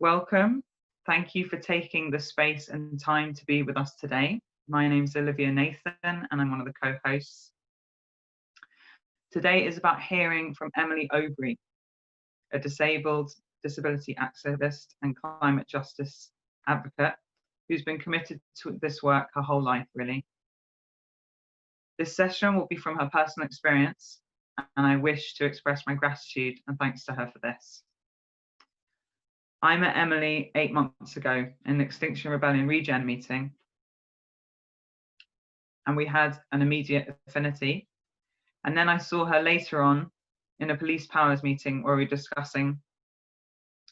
Welcome. Thank you for taking the space and time to be with us today. My name's Olivia Nathan and I'm one of the co-hosts. Today is about hearing from Emily Aubrey, a disabled disability activist and climate justice advocate who's been committed to this work her whole life, really. This session will be from her personal experience, and I wish to express my gratitude and thanks to her for this. I met Emily 8 months ago in an Extinction Rebellion Regen meeting, and we had an immediate affinity. And then I saw her later on in a police powers meeting where we were discussing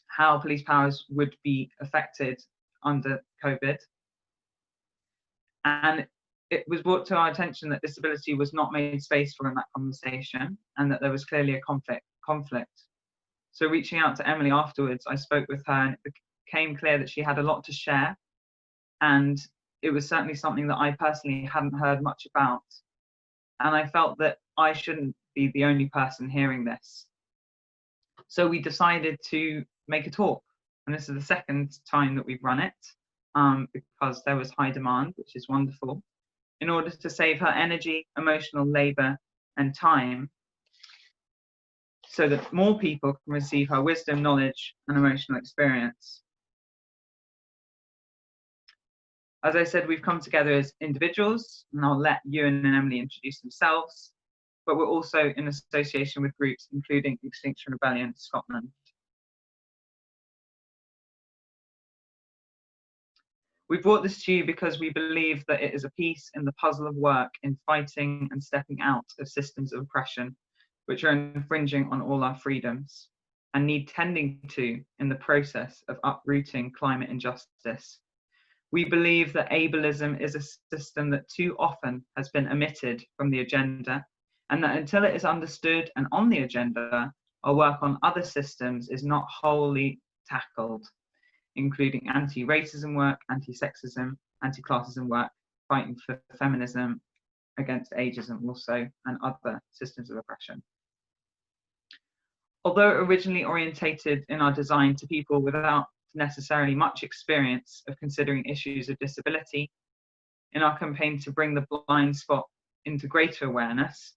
how police powers would be affected under COVID. And it was brought to our attention that disability was not made space for in that conversation, and that there was clearly a conflict. So reaching out to Emily afterwards, I spoke with her and it became clear that she had a lot to share. And it was certainly something that I personally hadn't heard much about. And I felt that I shouldn't be the only person hearing this. So we decided to make a talk. And this is the second time that we've run it, because there was high demand, which is wonderful, in order to save her energy, emotional labour and time, so that more people can receive her wisdom, knowledge and emotional experience. As I said, we've come together as individuals, and I'll let Ewan and Emily introduce themselves, but we're also in association with groups including Extinction Rebellion Scotland. We brought this to you because we believe that it is a piece in the puzzle of work in fighting and stepping out of systems of oppression which are infringing on all our freedoms and need tending to in the process of uprooting climate injustice. We believe that ableism is a system that too often has been omitted from the agenda, and that until it is understood and on the agenda, our work on other systems is not wholly tackled, including anti-racism work, anti-sexism, anti-classism work, fighting for feminism, against ageism also, and other systems of oppression. Although originally orientated in our design to people without necessarily much experience of considering issues of disability, in our campaign to bring the blind spot into greater awareness,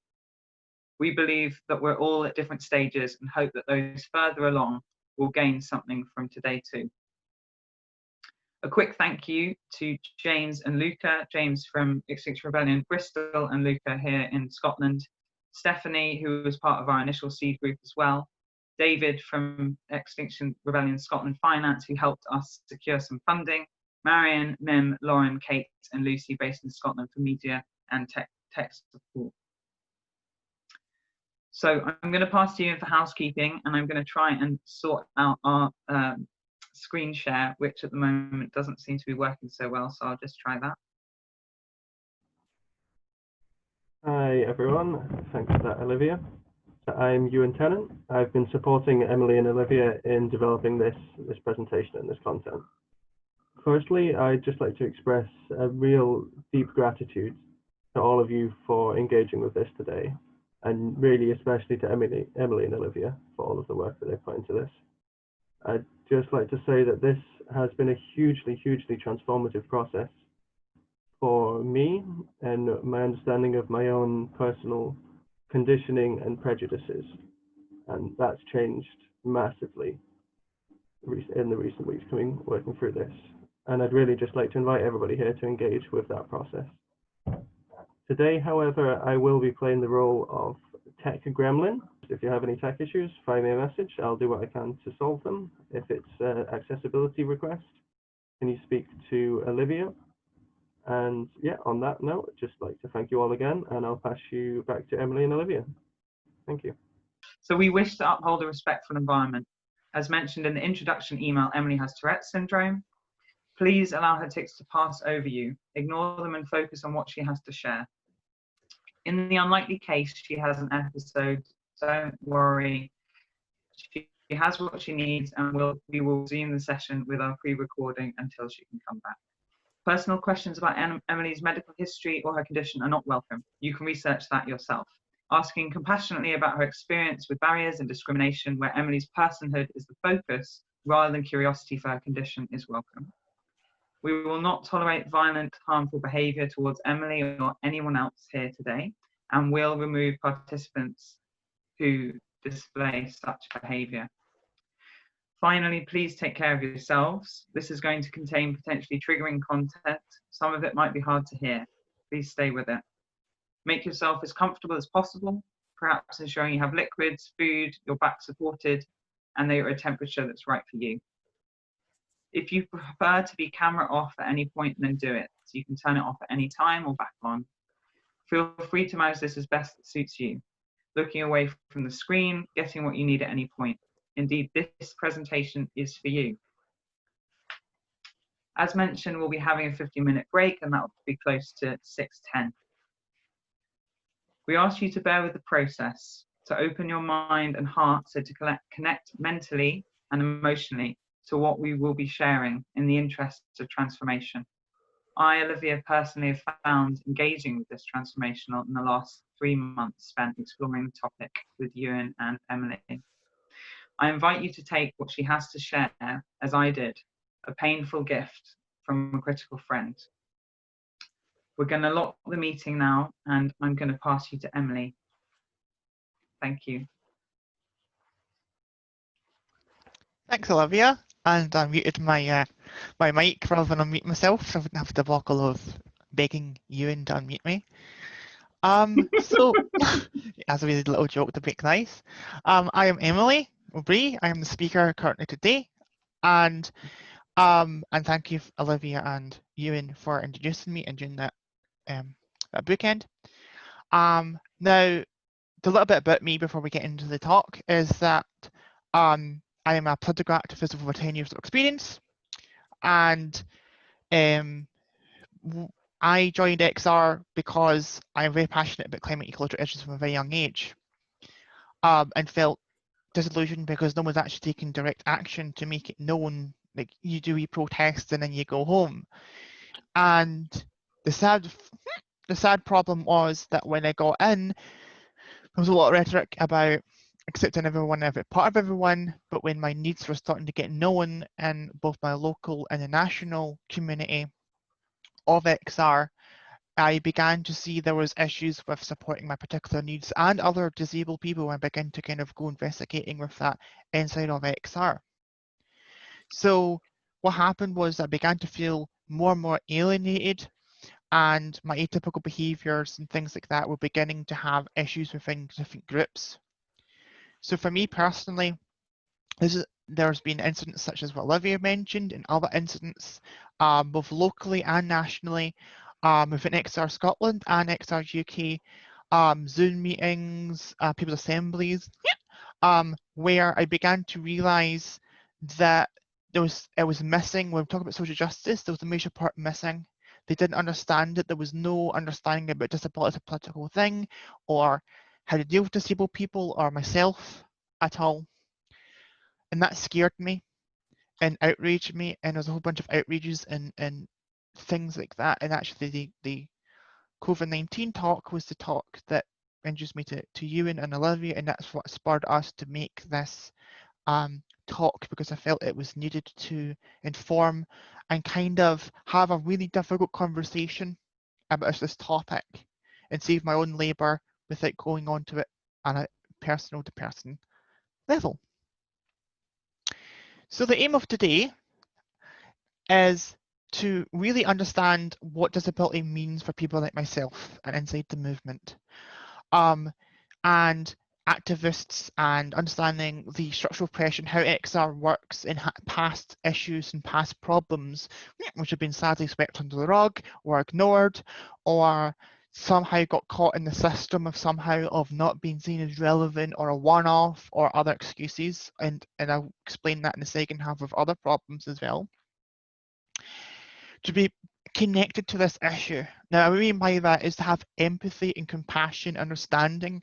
we believe that we're all at different stages and hope that those further along will gain something from today too. A quick thank you to James and Luca, James from Extinction Rebellion Bristol and Luca here in Scotland, Stephanie, who was part of our initial seed group as well, David from Extinction Rebellion Scotland Finance, who helped us secure some funding, Marion, Mim, Lauren, Kate and Lucy based in Scotland for media and tech support. So I'm going to pass to you for housekeeping, and I'm going to try and sort out our screen share, which at the moment doesn't seem to be working so well, so I'll just try that. Hi everyone, thanks for that, Olivia. I'm Ewan Tennant. I've been supporting Emily and Olivia in developing this presentation and this content. Firstly, I'd just like to express a real deep gratitude to all of you for engaging with this today, and really especially to Emily and Olivia for all of the work that they've put into this. I'd just like to say that this has been a hugely transformative process for me and my understanding of my own personal conditioning and prejudices, and that's changed massively in the recent weeks working through this. And I'd really just like to invite everybody here to engage with that process. Today, however, I will be playing the role of tech gremlin. If you have any tech issues, fire me a message. I'll do what I can to solve them. If it's an accessibility request, can you speak to Olivia? And yeah, on that note, I'd just like to thank you all again, and I'll pass you back to Emily and Olivia. Thank you. So we wish to uphold a respectful environment. As mentioned in the introduction email, Emily has Tourette's syndrome. Please allow her tics to pass over you. Ignore them and focus on what she has to share. In the unlikely case she has an episode, don't worry. She has what she needs, and we will resume the session with our pre-recording until she can come back. Personal questions about Emily's medical history or her condition are not welcome. You can research that yourself. Asking compassionately about her experience with barriers and discrimination, where Emily's personhood is the focus rather than curiosity for her condition is welcome. We will not tolerate violent, harmful behaviour towards Emily or anyone else here today, and will remove participants who display such behaviour. Finally, please take care of yourselves. This is going to contain potentially triggering content. Some of it might be hard to hear. Please stay with it. Make yourself as comfortable as possible, perhaps ensuring you have liquids, food, your back supported, and they are at a temperature that's right for you. If you prefer to be camera off at any point, then do it. So you can turn it off at any time or back on. Feel free to manage this as best it suits you. Looking away from the screen, getting what you need at any point. Indeed, this presentation is for you. As mentioned, we'll be having a 15-minute break, and that will be close to 6:10. We ask you to bear with the process, to open your mind and heart so to connect mentally and emotionally to what we will be sharing in the interests of transformation. I, Olivia, personally have found engaging with this transformation in the last 3 months spent exploring the topic with Ewan and Emily. I invite you to take what she has to share, as I did, a painful gift from a critical friend. We're going to lock the meeting now, and I'm going to pass you to Emily. Thank you. Thanks, Olivia. And I muted my my mic rather than unmute myself, so I wouldn't have the buckle of begging Ewan to unmute me. So, as a wee little joke to break the ice, I am Emily O'Brien. I am the speaker currently today, and thank you, Olivia and Ewan, for introducing me and doing that that bookend. Now, the little bit about me before we get into the talk is that I am a political activist with over 10 years of experience, and I joined XR because I'm very passionate about climate ecological issues from a very young age, and felt disillusioned because no one's actually taking direct action to make it known. Like, you do protest and then you go home. And the sad problem was that when I got in, there was a lot of rhetoric about accepting everyone, every part of everyone, but when my needs were starting to get known in both my local and the national community of XR, I began to see there was issues with supporting my particular needs and other disabled people, and began to kind of go investigating with that inside of XR. So what happened was I began to feel more and more alienated, and my atypical behaviours and things like that were beginning to have issues within different groups. So for me personally, there's been incidents such as what Olivia mentioned, and other incidents both locally and nationally within XR Scotland and XR UK, Zoom meetings, people's assemblies, where I began to realise that it was missing. When we talk about social justice, there was a major part missing. They didn't understand it. There was no understanding about disability as a political thing, or how to deal with disabled people, or myself at all. And that scared me and outraged me, and there was a whole bunch of outrages and things like that. And actually the COVID-19 talk was the talk that introduced me to Ewan and Olivia, and that's what spurred us to make this talk, because I felt it was needed to inform and kind of have a really difficult conversation about this topic and save my own labour without going on to it on a personal to person level. So the aim of today is to really understand what disability means for people like myself and inside the movement, and activists, and understanding the structural oppression, how XR works in past issues and past problems which have been sadly swept under the rug or ignored, or somehow got caught in the system of not being seen as relevant or a one-off or other excuses, and I'll explain that in the second half of other problems as well. To be connected to this issue. Now, what I mean by that is to have empathy and compassion, understanding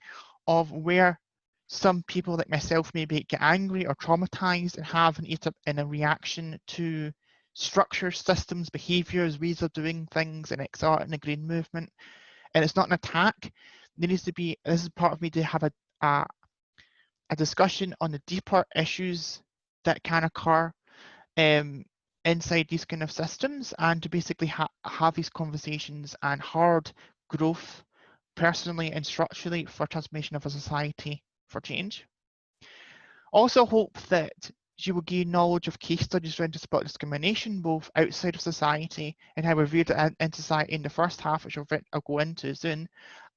of where some people like myself maybe get angry or traumatized and have a reaction to structures, systems, behaviors, ways of doing things in XR and the green movement. And it's not an attack. There needs to be, this is part of me to have a discussion on the deeper issues that can occur inside these kind of systems, and to basically have these conversations and hard growth personally and structurally for transformation of a society for change. Also hope that you will gain knowledge of case studies around disability discrimination, both outside of society and how we're viewed in society in the first half, which I'll go into soon,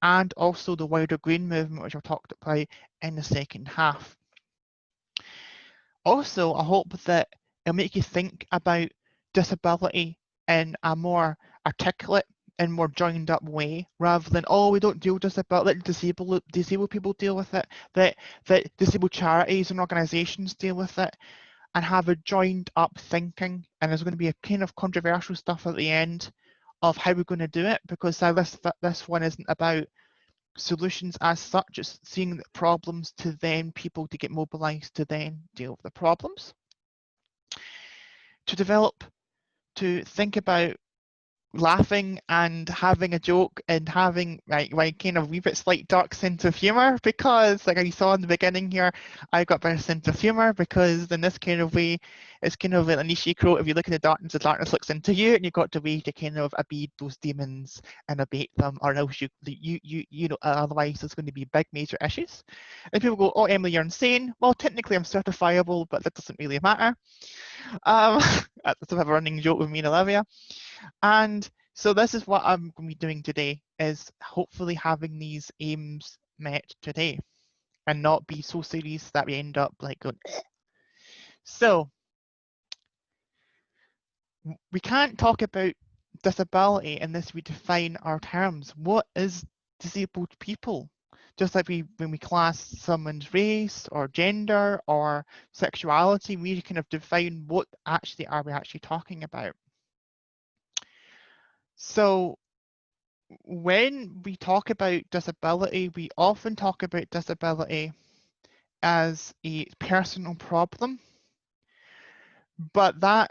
and also the wider green movement, which I've talked about in the second half. Also, I hope that it'll make you think about disability in a more articulate and more joined up way, rather than, oh, we don't deal with disability, let disabled people deal with it, that disabled charities and organisations deal with it, and have a joined up thinking. And there's going to be a kind of controversial stuff at the end of how we're going to do it, because this one isn't about solutions as such, it's seeing the problems to then people to get mobilised to then deal with the problems. To develop, to think about laughing and having a joke and having like kind of wee bit slight dark sense of humour, because like you saw in the beginning here, I got a better sense of humour, because in this kind of way it's kind of an Anishi quote, if you look in the darkness looks into you, and you've got to way to kind of abate those demons and abate them, or else you know, otherwise there's going to be big major issues. And people go, oh Emily, you're insane. Well, technically I'm certifiable, but that doesn't really matter. That's a bit of a running joke with me and Olivia. And so this is what I'm going to be doing today, is hopefully having these aims met today and not be so serious that we end up like going, eh. So we can't talk about disability unless we define our terms. What is disabled people? Just like when we class someone's race or gender or sexuality, we kind of define what actually are we actually talking about. So when we talk about disability, we often talk about disability as a personal problem, but that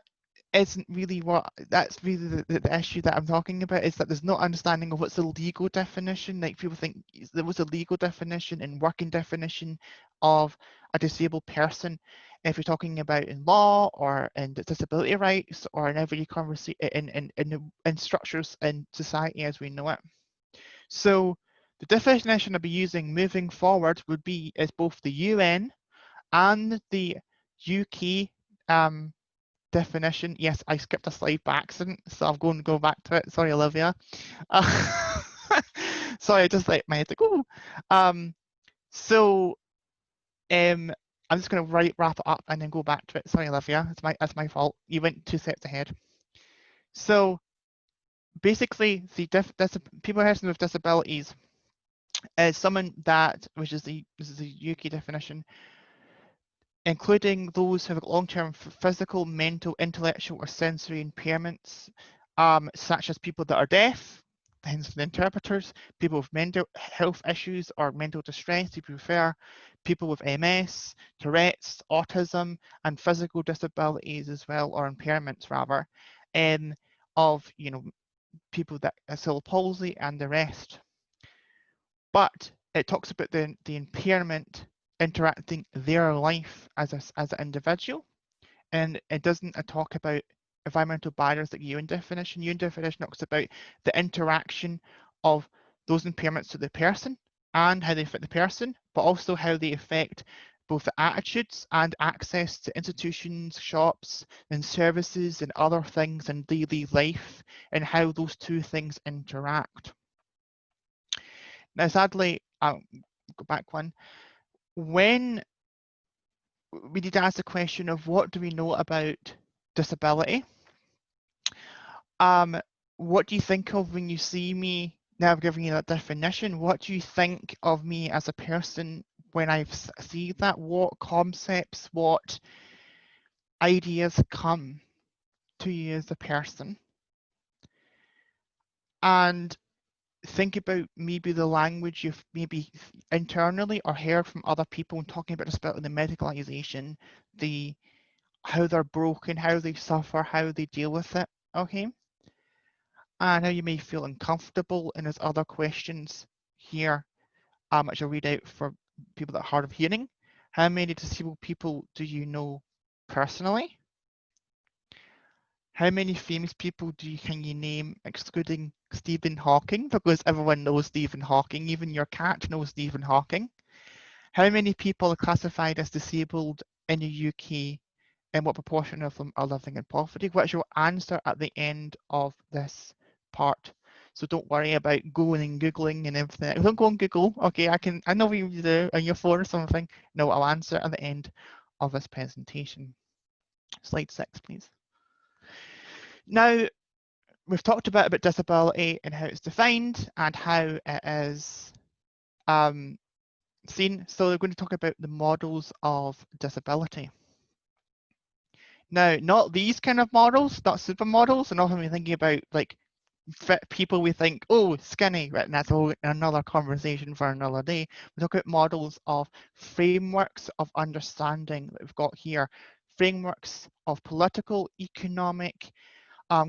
isn't really that's really the issue that I'm talking about, is that there's no understanding of what's the legal definition. Like people think there was a legal definition and working definition of a disabled person. If you're talking about in law or in disability rights or in every conversation in structures in society as we know it. So the definition I'll be using moving forward would be is both the UN and the UK definition. Yes, I skipped a slide by accident, so I'm going to go back to it. Sorry, Olivia. Sorry, I just let my head to go. I'm just going to wrap it up and then go back to it. Sorry, Olivia, that's my fault. You went 2 steps ahead. So basically, the people with disabilities is someone that, which is the UK definition, including those who have long-term physical, mental, intellectual, or sensory impairments, such as people that are deaf, hence the interpreters, people with mental health issues or mental distress, if you prefer, people with MS, Tourette's, autism, and physical disabilities as well, or impairments rather, of, you know, people that have cerebral palsy and the rest. But it talks about the impairment interacting their life as an individual, and it doesn't talk about environmental barriers like UN definition. UN definition talks about the interaction of those impairments to the person and how they affect the person, but also how they affect both the attitudes and access to institutions, shops, and services and other things in daily life, and how those two things interact. Now, sadly, I'll go back one. When we need to ask the question of what do we know about disability? What do you think of when you see me? Now I've given you that definition. What do you think of me as a person when I see that? What concepts, what ideas come to you as a person? And think about maybe the language you've maybe internally or heard from other people talking about disability, the medicalization, how they're broken, how they suffer, how they deal with it, okay? And how you may feel uncomfortable, and there's other questions here, which I'll read out for people that are hard of hearing. How many disabled people do you know personally? How many famous people can you name excluding Stephen Hawking? Because everyone knows Stephen Hawking, even your cat knows Stephen Hawking. How many people are classified as disabled in the UK, and what proportion of them are living in poverty? What's your answer at the end of this part? So don't worry about going and Googling and everything. Don't go and Google, okay, I know what you do on your phone or something. No, I'll answer at the end of this presentation. Slide 6, please. Now, we've talked about disability and how it's defined and how it is seen. So we're going to talk about the models of disability. Now, not these kind of models, not supermodels, and often we're thinking about like fit people we think, oh, skinny, right? And that's another conversation for another day. We talk about models of frameworks of understanding that we've got here, frameworks of political, economic,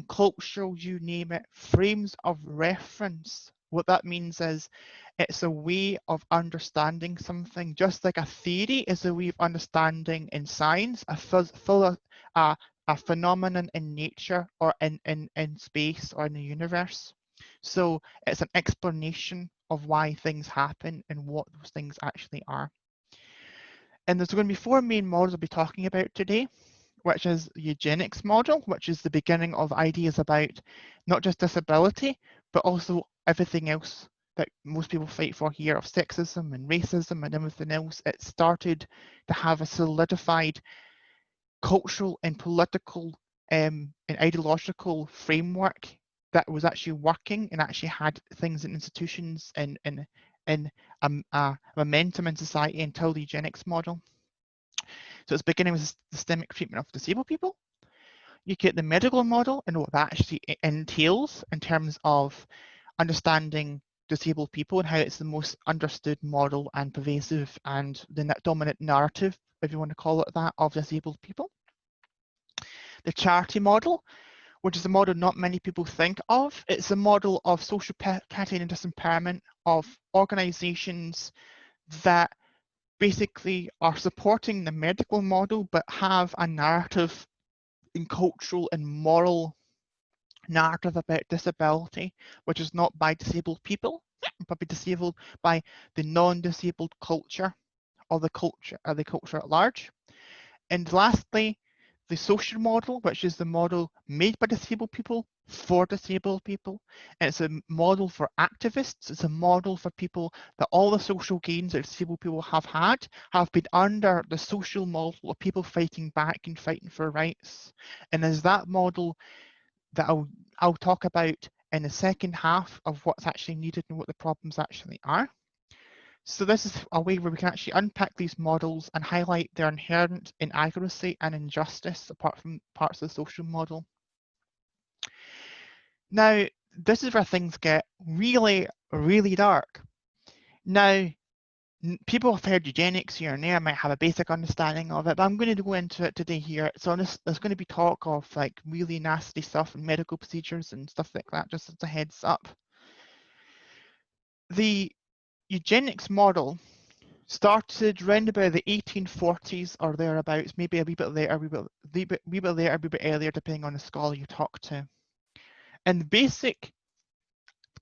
cultural, you name it, frames of reference. What that means is it's a way of understanding something, just like a theory is a way of understanding in science, a phenomenon in nature or in space or in the universe. So it's an explanation of why things happen and what those things actually are. And there's going to be 4 main models I'll be talking about today, which is the eugenics model, which is the beginning of ideas about not just disability, but also everything else that most people fight for here of sexism and racism and everything else. It started to have a solidified cultural and political and ideological framework that was actually working and actually had things in institutions and momentum in society until the eugenics model. So it's beginning with systemic treatment of disabled people. You get the medical model and what that actually entails in terms of understanding disabled people and how it's the most understood model and pervasive and the dominant narrative, if you want to call it that, of disabled people. The charity model, which is a model not many people think of. It's a model of social caring and disempowerment of organisations that basically are supporting the medical model but have a narrative in cultural and moral narrative about disability, which is not by disabled people, but by the non-disabled culture or the culture at large. And lastly, the social model, which is the model made by disabled people for disabled people. And it's a model for activists. It's a model for people that all the social gains that disabled people have had have been under the social model of people fighting back and fighting for rights. And as that model that I'll talk about in the second half of what's actually needed and what the problems actually are. So this is a way where we can actually unpack these models and highlight their inherent inaccuracy and injustice apart from parts of the social model. Now, this is where things get really, really dark. Now, people have heard eugenics here and there, might have a basic understanding of it, but I'm going to go into it today here. So there's going to be talk of like really nasty stuff and medical procedures and stuff like that, just as a heads up. The eugenics model started around about the 1840s or thereabouts, maybe a wee bit later, a wee bit earlier, depending on the scholar you talk to. And the basic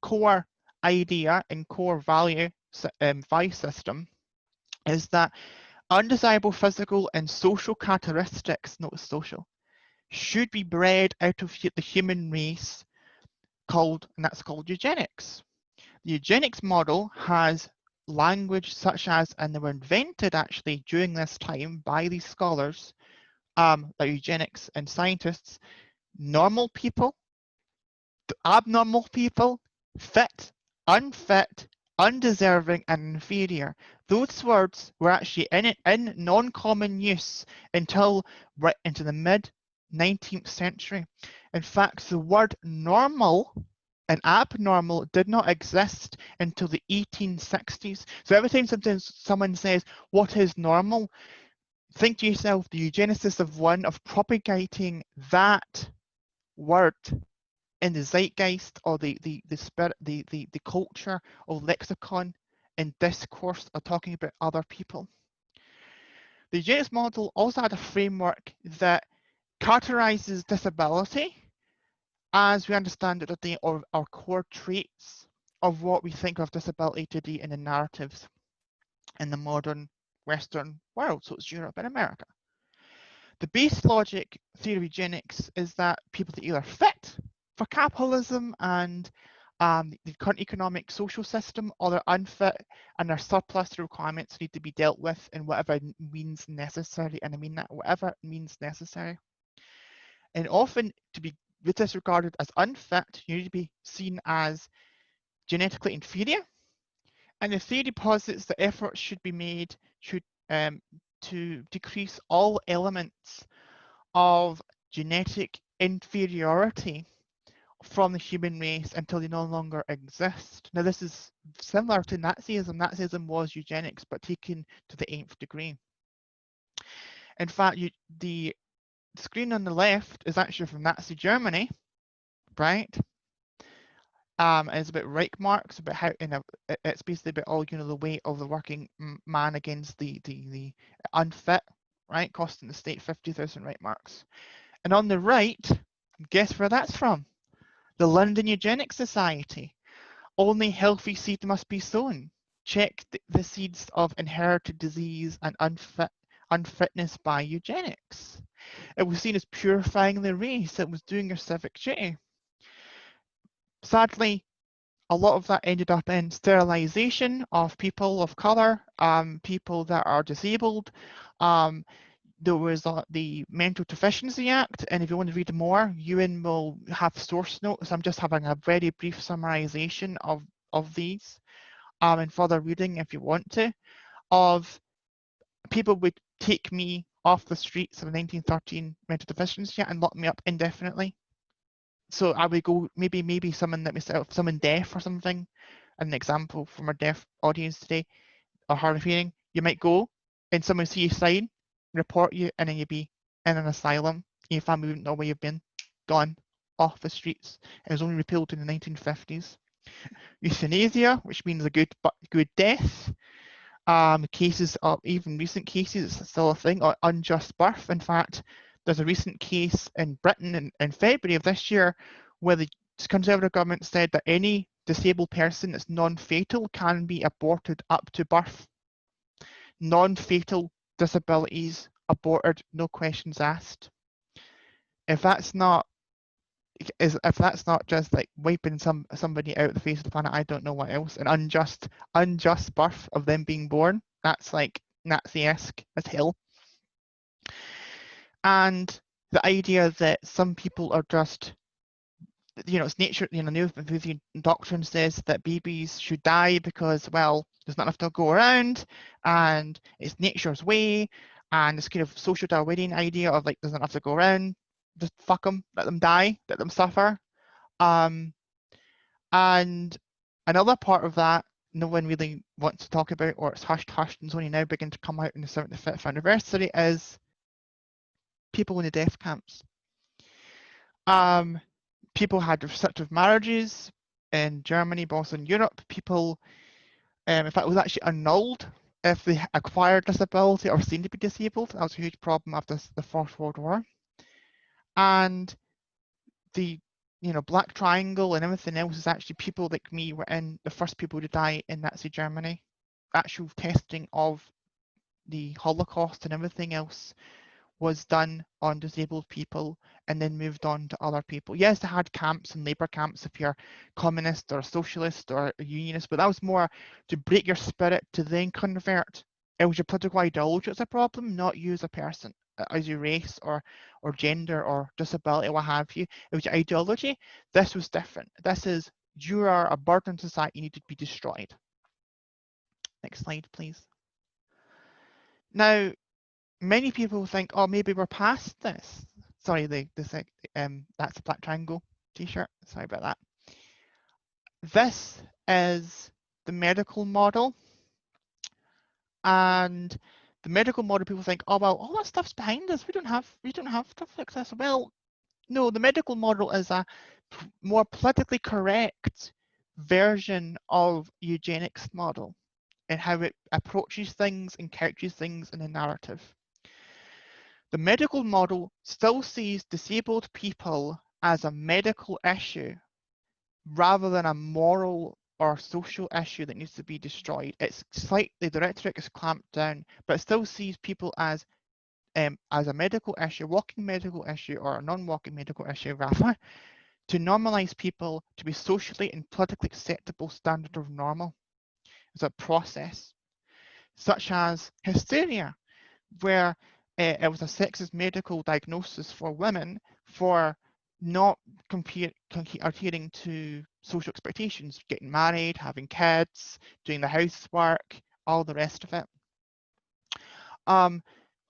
core idea and core value system is that undesirable physical and social characteristics, not social, should be bred out of the human race, and that's called eugenics. The eugenics model has language such as, and they were invented actually during this time by these scholars, like eugenics and scientists, normal people, abnormal people, fit, unfit, undeserving, and inferior. Those words were actually in non-common use until right into the mid-19th century. In fact, the word normal and abnormal did not exist until the 1860s. So every time someone says, what is normal? Think to yourself, the eugenicist of propagating that word in the zeitgeist or the spirit, the culture or lexicon and discourse are talking about other people. The eugenics model also had a framework that characterizes disability as we understand it today, or our core traits of what we think of disability today in the narratives in the modern Western world, so it's Europe and America. The base logic theory of eugenics is that people that either fit for capitalism and the current economic social system, or they're unfit and their surplus requirements need to be dealt with in whatever means necessary, and I mean that whatever means necessary. And often to be disregarded as unfit, you need to be seen as genetically inferior. And the theory posits that efforts should be made to decrease all elements of genetic inferiority from the human race until they no longer exist. Now, this is similar to Nazism. Nazism was eugenics, but taken to the nth degree. In fact, the screen on the left is actually from Nazi Germany, right? It's about Reich marks, about how it's basically about all the weight of the working man against the unfit, right? Costing the state 50,000 Reich marks. And on the right, guess where that's from? The London Eugenics Society. Only healthy seed must be sown. Check the seeds of inherited disease and unfitness by eugenics. It was seen as purifying the race. It was doing your civic duty. Sadly, a lot of that ended up in sterilization of people of color, people that are disabled. There was the Mental Deficiency Act, and if you want to read more, Ewan will have source notes. I'm just having a very brief summarization of these, and further reading if you want to, of people would take me off the streets of the 1913 Mental Deficiency Act and lock me up indefinitely. So I would go, maybe someone that myself, someone deaf or something, an example from our deaf audience today, or hard of hearing, you might go and someone see you sign, report you, and then you'd be in an asylum. Your family wouldn't know where you've been, gone off the streets. It was only repealed in the 1950s. Euthanasia, which means a good death. Cases of, even recent cases, it's still a thing, or unjust birth. In fact, there's a recent case in Britain in February of this year where the Conservative government said that any disabled person that's non-fatal can be aborted up to birth. Non-fatal disabilities aborted, no questions asked. If that's not just like wiping somebody out of the face of the planet, I don't know what else. An unjust birth of them being born, that's like Nazi-esque as hell. And the idea that some people are just, it's nature, the doctrine says that babies should die because, well, there's not enough to go around, and it's nature's way, and this kind of social Darwinian idea of like, there's not enough to go around, just fuck them, let them die, let them suffer. And another part of that no one really wants to talk about, or it's hushed and it's only now beginning to come out in the 75th anniversary, is people in the death camps. People had restrictive marriages in Germany, but also in Europe. People, in fact, it was actually annulled if they acquired disability or seemed to be disabled. That was a huge problem after the First World War. And the Black Triangle and everything else is actually people like me were in the first people to die in Nazi Germany. Actual testing of the Holocaust and everything else was done on disabled people and then moved on to other people. Yes, they had camps and labour camps if you're communist or socialist or a unionist, but that was more to break your spirit to then convert. It was your political ideology that's a problem, not you as a person, as your race or gender or disability, what have you. It was your ideology. This was different. This is, you are a burden on society, you need to be destroyed. Next slide, please. Now, many people think, oh, maybe we're past this. Sorry, that's a Black Triangle t-shirt. Sorry about that. This is the medical model. And the medical model, people think, oh, well, all that stuff's behind us. We don't have stuff like this. Well, no, the medical model is a more politically correct version of eugenics model and how it approaches things and couches things in a narrative. The medical model still sees disabled people as a medical issue rather than a moral or social issue that needs to be destroyed. It's slightly, the rhetoric is clamped down, but it still sees people as a medical issue, walking medical issue, or a non-walking medical issue rather, to normalise people to be socially and politically acceptable standard of normal. It's a process, such as hysteria, where it was a sexist medical diagnosis for women for not adhering to social expectations, getting married, having kids, doing the housework, all the rest of it.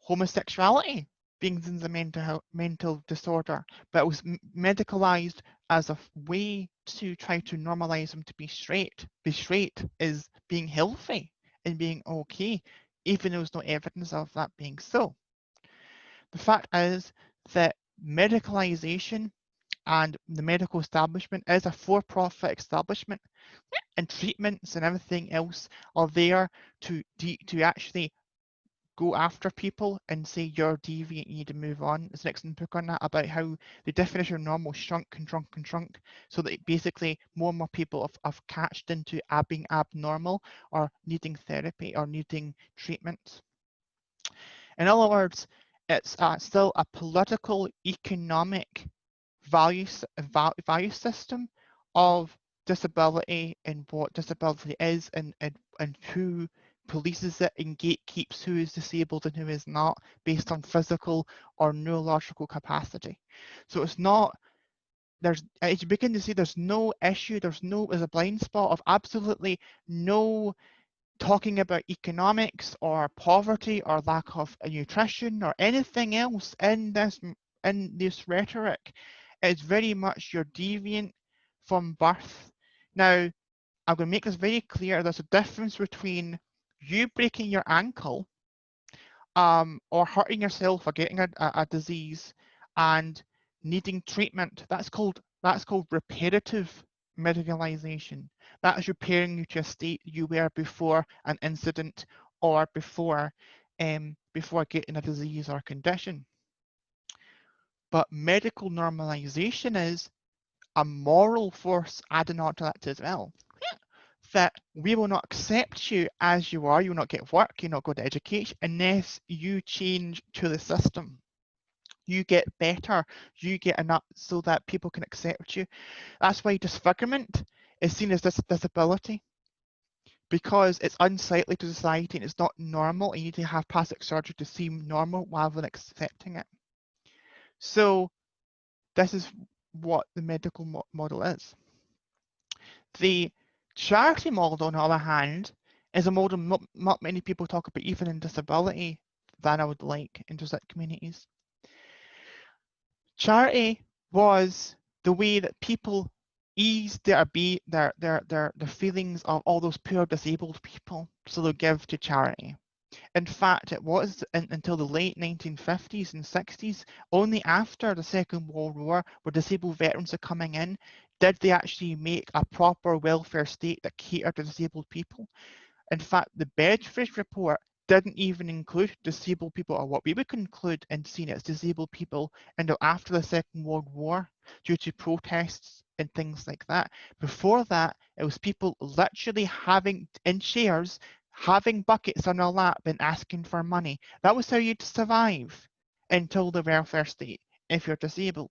Homosexuality being a mental disorder, but it was medicalized as a way to try to normalize them to be straight. Be straight is being healthy and being okay, even though there's no evidence of that being so. The fact is that medicalization and the medical establishment is a for-profit establishment, and treatments and everything else are there to actually go after people and say you're deviant, you need to move on. There's an excellent book on that about how the definition of normal shrunk and shrunk and shrunk, so that basically more and more people have catched into being abnormal or needing therapy or needing treatment. In other words, it's still a political, economic value system of disability and what disability is and who polices it and gatekeeps who is disabled and who is not based on physical or neurological capacity. So it's not, as you begin to see, there's no issue, there's a blind spot of absolutely no talking about economics or poverty or lack of nutrition or anything else in this rhetoric. It's very much you're deviant from birth. Now, I'm going to make this very clear. There's a difference between you breaking your ankle or hurting yourself or getting a disease and needing treatment. That's called reparative medicalization. That is repairing you to a state you were before an incident or before getting a disease or condition. But medical normalization is a moral force adding on to that as well. That we will not accept you as you are, you will not get work, you will not go to education unless you change to the system. You get better, you get enough so that people can accept you. That's why disfigurement is seen as disability, because it's unsightly to society and it's not normal, and you need to have plastic surgery to seem normal rather than accepting it. So this is what the medical model is. The charity model, on the other hand, is a model not many people talk about even in disability than I would like in just communities. Charity was the way that people eased their feelings of all those poor disabled people, so they'll give to charity. In fact, it was until the late 1950s and 60s, only after the Second World War, where disabled veterans are coming in, did they actually make a proper welfare state that catered to disabled people. In fact, the Bedford Report didn't even include disabled people, or what we would include in seeing as disabled people, until after the Second World War, due to protests and things like that. Before that, it was people literally having in chairs, having buckets on their lap and asking for money. That was how you'd survive until the welfare state if you're disabled.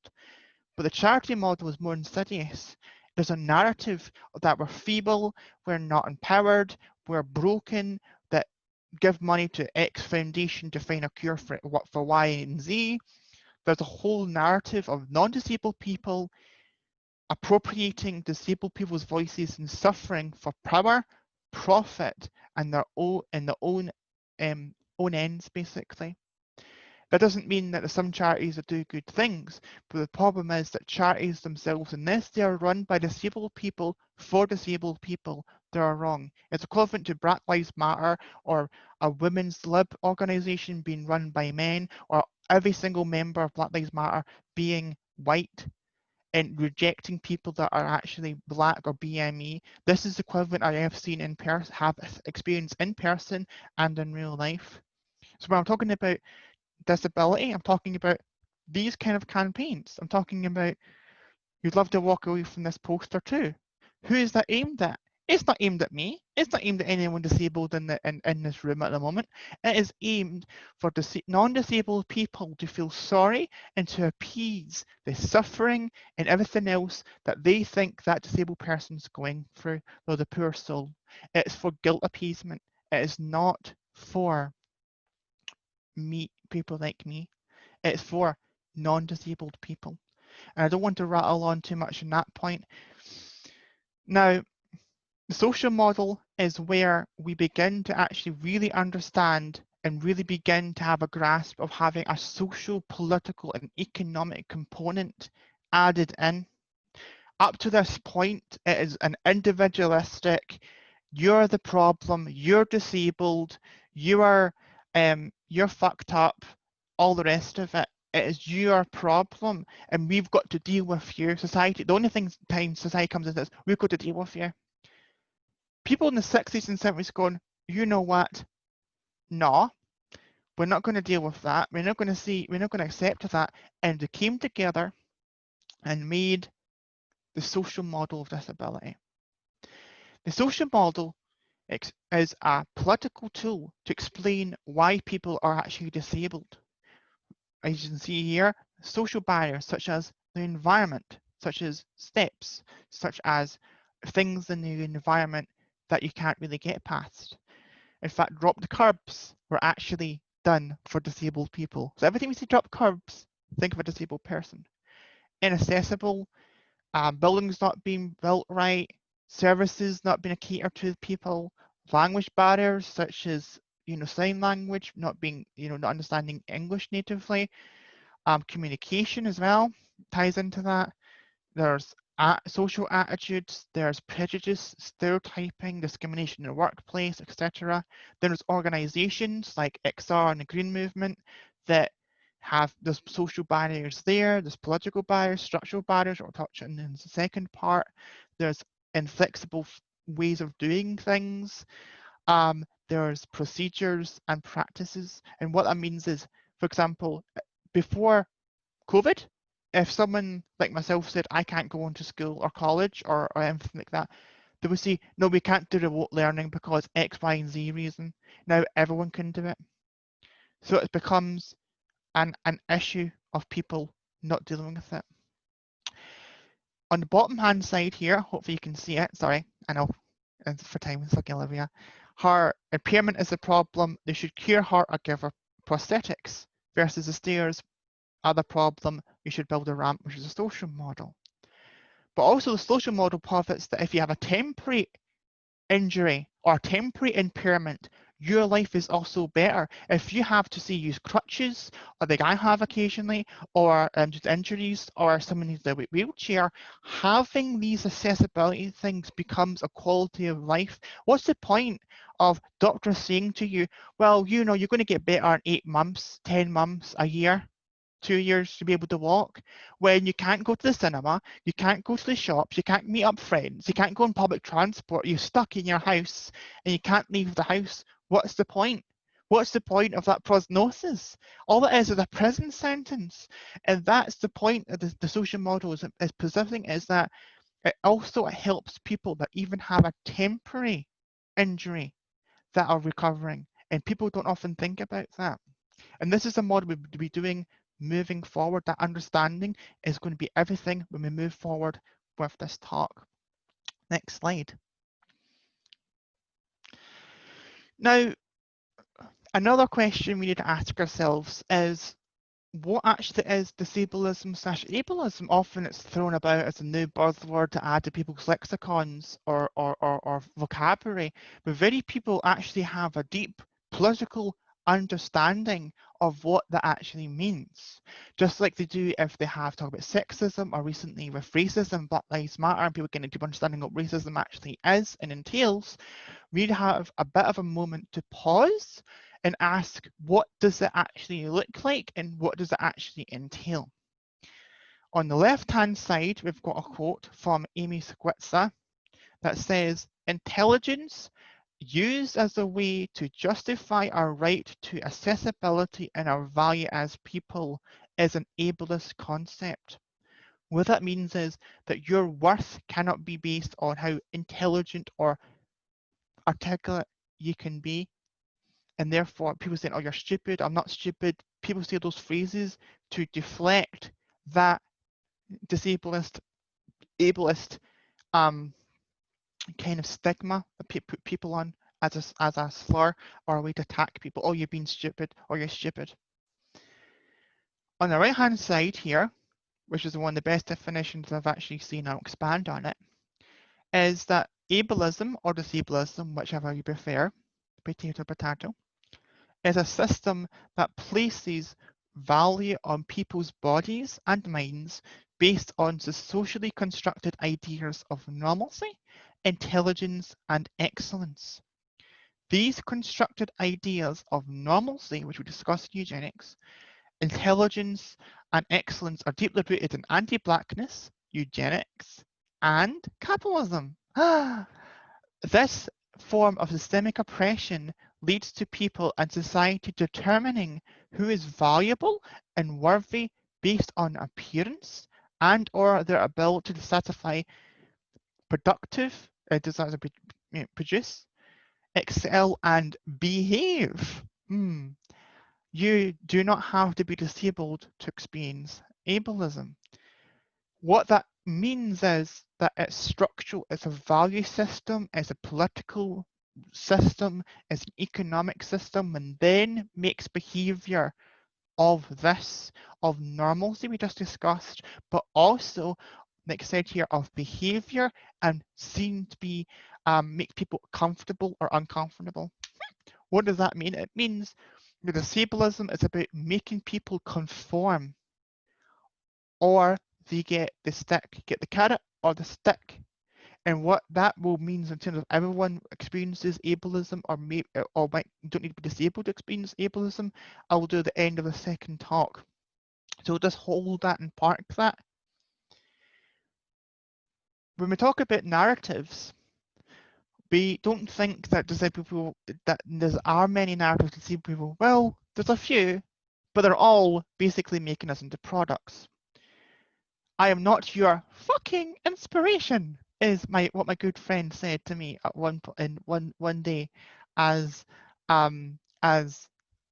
But the charity model was more insidious. There's a narrative that we're feeble, we're not empowered, we're broken, that give money to X foundation to find a cure for Y and Z. There's a whole narrative of non-disabled people appropriating disabled people's voices and suffering for power, profit, and their own ends, basically. That doesn't mean that there's some charities that do good things, but the problem is that charities themselves, unless they are run by disabled people for disabled people, they are wrong. It's equivalent to Black Lives Matter or a women's lib organisation being run by men, or every single member of Black Lives Matter being white and rejecting people that are actually black or BME. This is equivalent I have seen in person, have experienced in person and in real life. So when I'm talking about disability. I'm talking about these kind of campaigns. I'm talking about you'd love to walk away from this poster too. Who is that aimed at? It's not aimed at me. It's not aimed at anyone disabled in this room at the moment. It is aimed for non-disabled people to feel sorry and to appease the suffering and everything else that they think that disabled person's going through, or the poor soul. It's for guilt appeasement. It is not for people like me. It's for non-disabled people. And I don't want to rattle on too much on that point. Now, the social model is where we begin to actually really understand and really begin to have a grasp of having a social, political, and economic component added in. Up to this point, it is an individualistic, you're the problem, you're disabled, you're fucked up, all the rest of it. It is your problem, and we've got to deal with you. Society, the only time society comes in is we've got to deal with you. People in the 60s and 70s going, you know what? No, we're not going to deal with that. We're not going to accept that. And they came together and made the social model of disability. The social model is a political tool to explain why people are actually disabled. As you can see here, social barriers such as the environment, such as steps, such as things in the environment that you can't really get past. In fact, dropped curbs were actually done for disabled people. So everything we see drop curbs, think of a disabled person. Inaccessible, buildings not being built right, services not being catered to people, language barriers such as sign language, not being not understanding English natively, communication as well ties into that. There's social attitudes, there's prejudice, stereotyping, discrimination in the workplace, etc. There's organizations like XR and the Green Movement that have there's social barriers there, there's political barriers, structural barriers, we'll touch on in the second part. There's inflexible ways of doing things. There's procedures and practices. And what that means is, for example, before COVID, if someone like myself said, I can't go into school or college or anything like that, they would say, no, we can't do remote learning because X, Y, and Z reason. Now everyone can do it. So it becomes an issue of people not dealing with it. On the bottom hand side here, hopefully you can see it. Sorry, I know for time it's like Olivia. Her impairment is a problem. They should cure her or give her prosthetics, versus the stairs are the problem. You should build a ramp, which is a social model. But also the social model posits that if you have a temporary injury or temporary impairment, your life is also better. If you have to say use crutches, or like I have occasionally, or just injuries, or someone needs a wheelchair, having these accessibility things becomes a quality of life. What's the point of doctors saying to you, well, you're going to get better in 8 months, 10 months, a year, 2 years to be able to walk, when you can't go to the cinema, you can't go to the shops, you can't meet up friends, you can't go on public transport, you're stuck in your house and you can't leave the house? What's the point? What's the point of that prognosis? All it is a prison sentence. And that's the point of the social model is positioning, is that it also helps people that even have a temporary injury that are recovering. And people don't often think about that. And this is a model we'll be doing moving forward. That understanding is going to be everything when we move forward with this talk. Next slide. Now, another question we need to ask ourselves is, what actually is disableism/ableism? Often it's thrown about as a new buzzword to add to people's lexicons or vocabulary, but very people actually have a deep political understanding of what that actually means, just like they do if they have talked about sexism, or recently with racism, Black Lives Matter, and people getting a deep understanding of what racism actually is and entails. We have a bit of a moment to pause and ask, what does it actually look like and what does it actually entail? On the left-hand side, we've got a quote from Amy Switzer that says, intelligence used as a way to justify our right to accessibility and our value as people is an ableist concept. What that means is that your worth cannot be based on how intelligent or articulate you can be. And therefore, people saying, oh, you're stupid, I'm not stupid. People say those phrases to deflect that ableist kind of stigma that put people on as a slur or a way to attack people. Oh, you're being stupid, or you're stupid. On the right-hand side here, which is one of the best definitions I've actually seen, I'll expand on it, is that ableism or disablism, whichever you prefer, potato, is a system that places value on people's bodies and minds based on the socially constructed ideas of normalcy, intelligence, and excellence. These constructed ideas of normalcy, which we discussed in eugenics, intelligence, and excellence are deeply rooted in anti-blackness, eugenics, and capitalism. This form of systemic oppression leads to people and society determining who is valuable and worthy based on appearance and or their ability to satisfy productive desires to produce, excel, and behave. You do not have to be disabled to experience ableism. What that means is that it's structural, it's a value system, it's a political system, it's an economic system, and then makes behavior of this, of normalcy we just discussed, but also, next slide here, of behavior and seen to be make people comfortable or uncomfortable. What does that mean? It means the disablism is about making people conform, or they get the stick, get the carrot or the stick. And what that will means in terms of everyone experiences ableism or don't need to be disabled to experience ableism, I will do at the end of the second talk. So just hold that and park that. When we talk about narratives, we don't think that disabled people, that there are many narratives to disabled people. Well, there's a few, but they're all basically making us into products. I am not your fucking inspiration, is what my good friend said to me at one day, as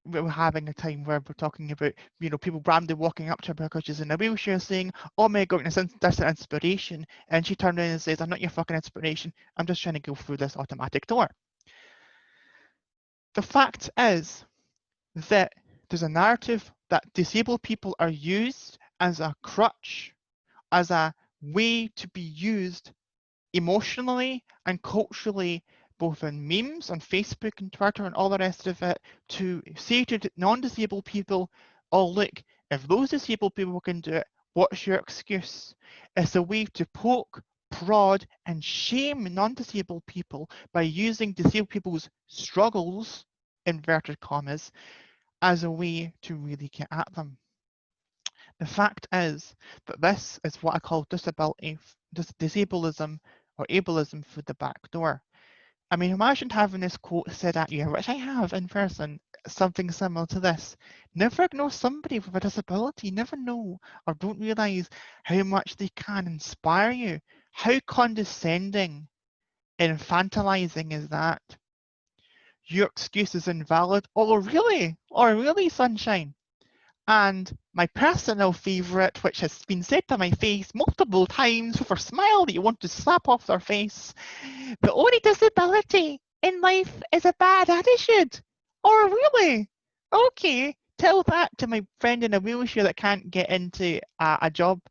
we were having a time where we're talking about, people randomly walking up to her because she's in a wheelchair saying, oh my god, that's an inspiration. And she turned around and says, I'm not your fucking inspiration. I'm just trying to go through this automatic door. The fact is that there's a narrative that disabled people are used as a crutch, as a way to be used emotionally and culturally, both in memes on Facebook and Twitter and all the rest of it, to say to non-disabled people, oh look, if those disabled people can do it, what's your excuse? It's a way to poke, prod, and shame non-disabled people by using disabled people's struggles, inverted commas, as a way to really get at them. The fact is that this is what I call disableism or ableism through the back door. I mean, imagine having this quote said at you, which I have in person, something similar to this. Never ignore somebody with a disability. Never know or don't realise how much they can inspire you. How condescending and infantilizing is that? Your excuse is invalid. Oh, really? Oh, really, sunshine? And my personal favourite, which has been said to my face multiple times with a smile that you want to slap off their face, the only disability in life is a bad attitude. Oh, really? Okay, tell that to my friend in a wheelchair that can't get into a job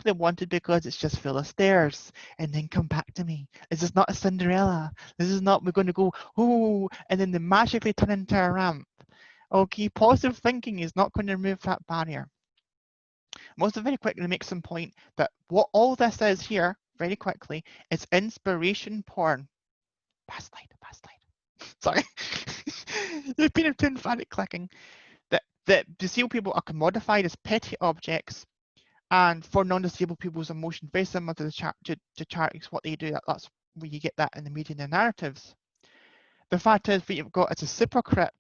they wanted because it's just full of stairs, and then come back to me. This is not a Cinderella. This is not, we're going to go, oh, and then they magically turn into a ramp. Okay, positive thinking is not going to remove that barrier. I'm also very quickly to make some point that what all this is here, very quickly, is inspiration porn. Past slide. Sorry. You've been into emphatic clicking. That disabled people are commodified as petty objects, and for non-disabled people's emotions, very similar to the charities, what they do. That's where you get that in the media and the narratives. the fact is what you've got is a supercrip,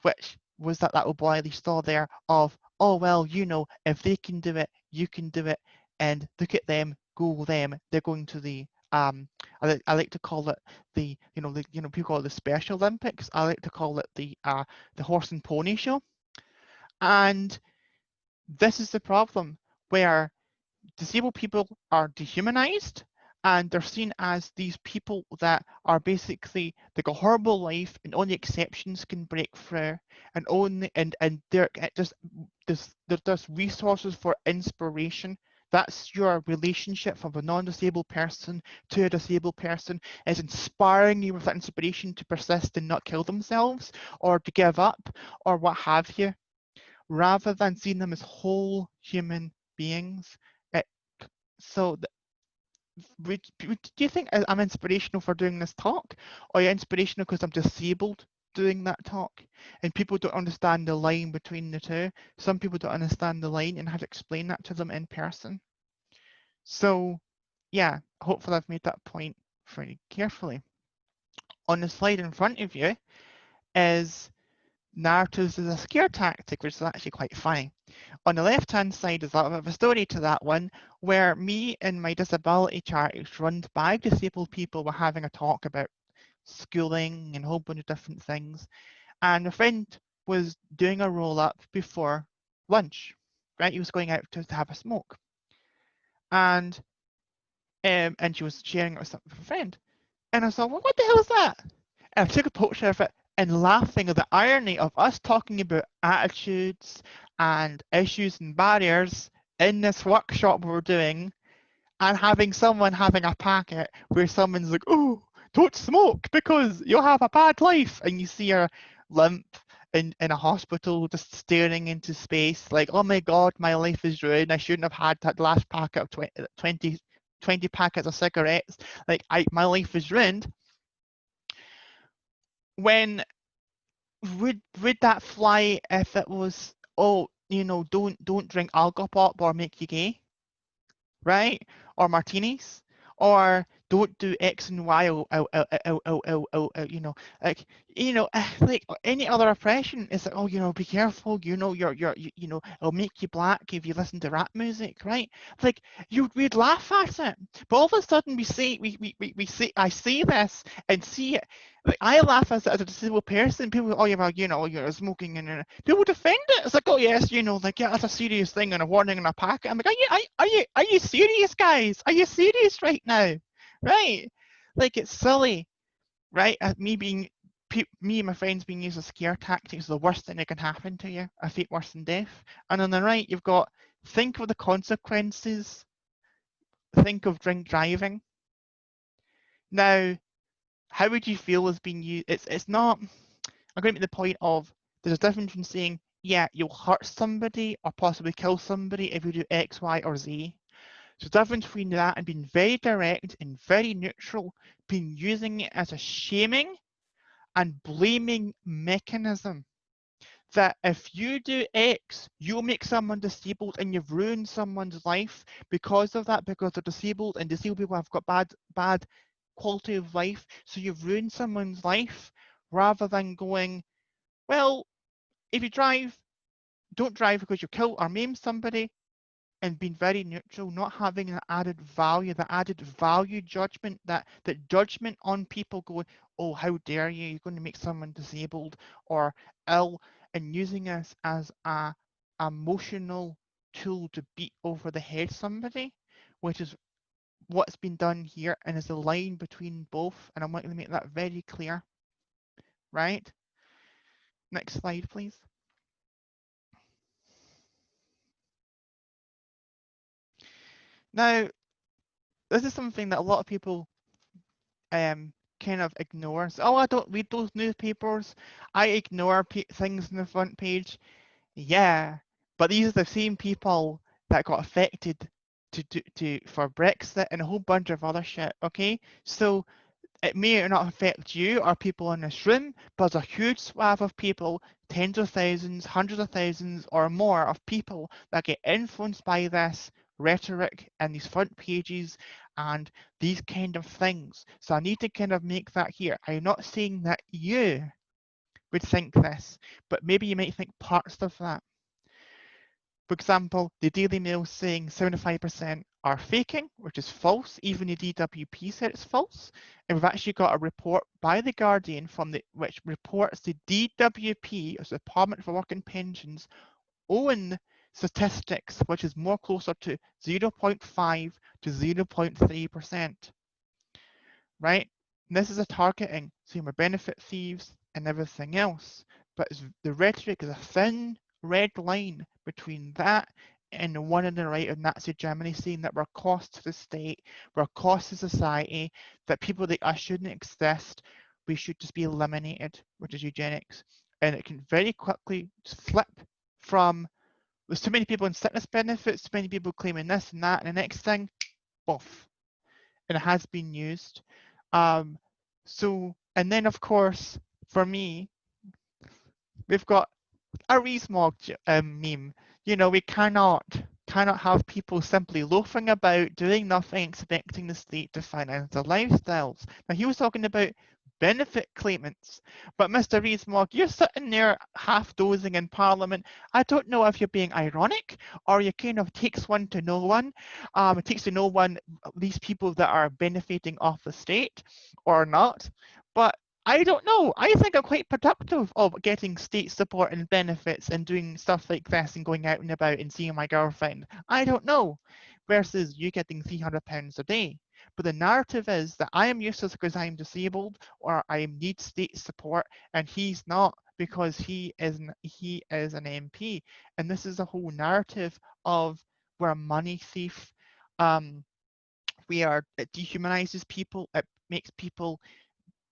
which was that little boy they saw there of, oh, well, you know, if they can do it, you can do it. And look at them, go them. They're going to the, I like to call it the, people call it the Special Olympics. I like to call it the horse and pony show. And this is the problem where disabled people are dehumanized and they're seen as these people that are basically like a horrible life and only exceptions can break through, and only and there there's resources for inspiration. That's your relationship from a non-disabled person to a disabled person, is inspiring you with that inspiration to persist and not kill themselves or to give up or what have you, rather than seeing them as whole human beings. So do you think I'm inspirational for doing this talk, or are you inspirational because I'm disabled doing that talk? And people don't understand the line between the two. Some people don't understand the line and have to explain that to them in person. So yeah, hopefully I've made that point very carefully. On the slide in front of you is narratives as a scare tactic, which is actually quite funny. On the left-hand side is a little bit of a story to that one, where me and my disability charities run by disabled people were having a talk about schooling and a whole bunch of different things. And a friend was doing a roll-up before lunch, right? He was going out to have a smoke. And she was sharing it with a friend. And I thought, well, what the hell is that? And I took a picture of it and laughing at the irony of us talking about attitudes and issues and barriers in this workshop we're doing, and having someone having a packet where someone's like, oh, don't smoke because you'll have a bad life. And you see her limp in a hospital just staring into space like, oh my God, my life is ruined. I shouldn't have had that last packet of 20 packets of cigarettes. Like, my life is ruined. When would that fly if it was, oh, don't drink alcopop or make you gay, right? Or martinis, or don't do X and Y, like any other oppression is like, oh, be careful, it'll make you black if you listen to rap music, right? Like we'd laugh at it, but all of a sudden I see this and see it. Like, I laugh as a disabled person. People, oh yeah, well, you're smoking, and people defend it. It's like, oh yes, like, yeah, that's a serious thing and a warning and a packet. I'm like, are you serious, guys? Are you serious right now? Right? Like, it's silly, right? Me and my friends being used as scare tactics is the worst thing that can happen to you. I fate worse than death. And on the right, you've got think of the consequences. Think of drink driving. Now, how would you feel as being used? It's not. I'm going to make the point of there's a difference between saying, yeah, you'll hurt somebody or possibly kill somebody if you do X, Y, or Z. So the difference between that and being very direct and very neutral, being using it as a shaming and blaming mechanism. That if you do X, you'll make someone disabled and you've ruined someone's life because of that, because they're disabled and disabled people have got bad quality of life. So you've ruined someone's life, rather than going, well, if you drive, don't drive because you kill or maim somebody, and being very neutral, not having an added value, the added value judgment, that judgment on people going, oh, how dare you, you're going to make someone disabled or ill, and using us as a emotional tool to beat over the head somebody, which is what's been done here, and is the line between both, and I want to make that very clear, right? Next slide, please. Now, this is something that a lot of people kind of ignore. So, oh, I don't read those newspapers. I ignore things on the front page. Yeah, but these are the same people that got affected for Brexit and a whole bunch of other shit. Okay, so it may or not affect you or people in this room, but there's a huge swath of people, tens of thousands, hundreds of thousands, or more of people that get influenced by this rhetoric and these front pages and these kind of things. So I need to kind of make that here. I'm not saying that you would think this, but maybe you might think parts of that. For example, the Daily Mail saying 75% are faking, which is false. Even the DWP said it's false. And we've actually got a report by The Guardian which reports the DWP, as the Department for Work and Pensions, own statistics, which is more closer to 0.5 to 0.3%. Right? And this is a targeting, same with benefit thieves and everything else. But the rhetoric is a thin red line between that and the one on the right of Nazi Germany saying that we're a cost to the state, we're a cost to society, that people like us shouldn't exist, we should just be eliminated, which is eugenics. And it can very quickly flip from there's too many people in sickness benefits, too many people claiming this and that, and the next thing, boff. And it has been used. And then of course, for me, we've got a Rees-Mogg meme. You know, we cannot have people simply loafing about, doing nothing, expecting the state to finance their lifestyles. Now, he was talking about benefit claimants, but Mr. Rees-Mogg, you're sitting there half dozing in Parliament. I don't know if you're being ironic or you kind of takes one to know one. It takes to know one these people that are benefiting off the state or not. But I don't know. I think I'm quite productive of getting state support and benefits and doing stuff like this and going out and about and seeing my girlfriend. I don't know. Versus you getting £300 a day. But the narrative is that I am useless because I'm disabled or I need state support and he's not because he is an MP. And this is a whole narrative of we're a money thief. It dehumanizes people. It makes people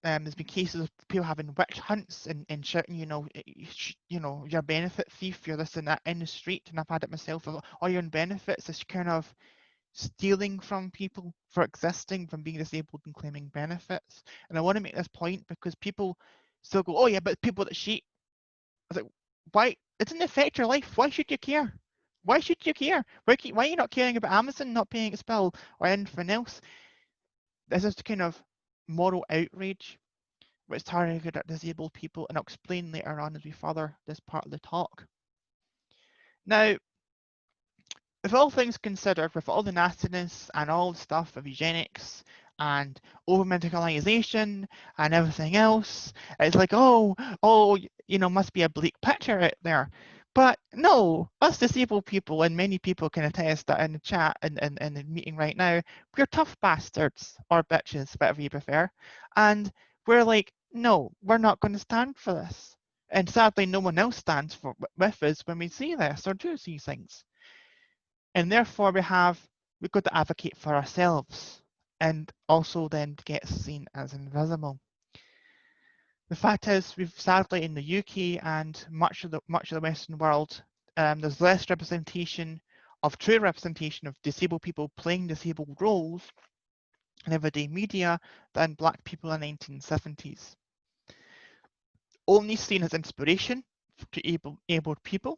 there's been cases of people having witch hunts and shouting, you're a benefit thief, you're this and that in the street, and I've had it myself. Or you're on benefits, this kind of stealing from people for existing, from being disabled and claiming benefits. And I want to make this point because people still go, oh yeah, but people that cheat. I was like, why? It doesn't affect your life. Why should you care? Why should you care? Why are you not caring about Amazon not paying its bill or anything else? This is the kind of moral outrage which is targeted at disabled people, and I'll explain later on as we further this part of the talk. Now, with all things considered, with all the nastiness and all the stuff of eugenics and over-medicalization and everything else, it's like, must be a bleak picture out there. But no, us disabled people, and many people can attest that in the chat and in the meeting right now, we're tough bastards or bitches, whatever you prefer. And we're like, no, we're not going to stand for this. And sadly, no one else stands with us when we see this or do these things. And therefore, we've got to advocate for ourselves and also then get seen as invisible. The fact is, we've sadly in the UK and much of the Western world, there's less true representation of disabled people playing disabled roles in everyday media than Black people in the 1970s. Only seen as inspiration to abled people,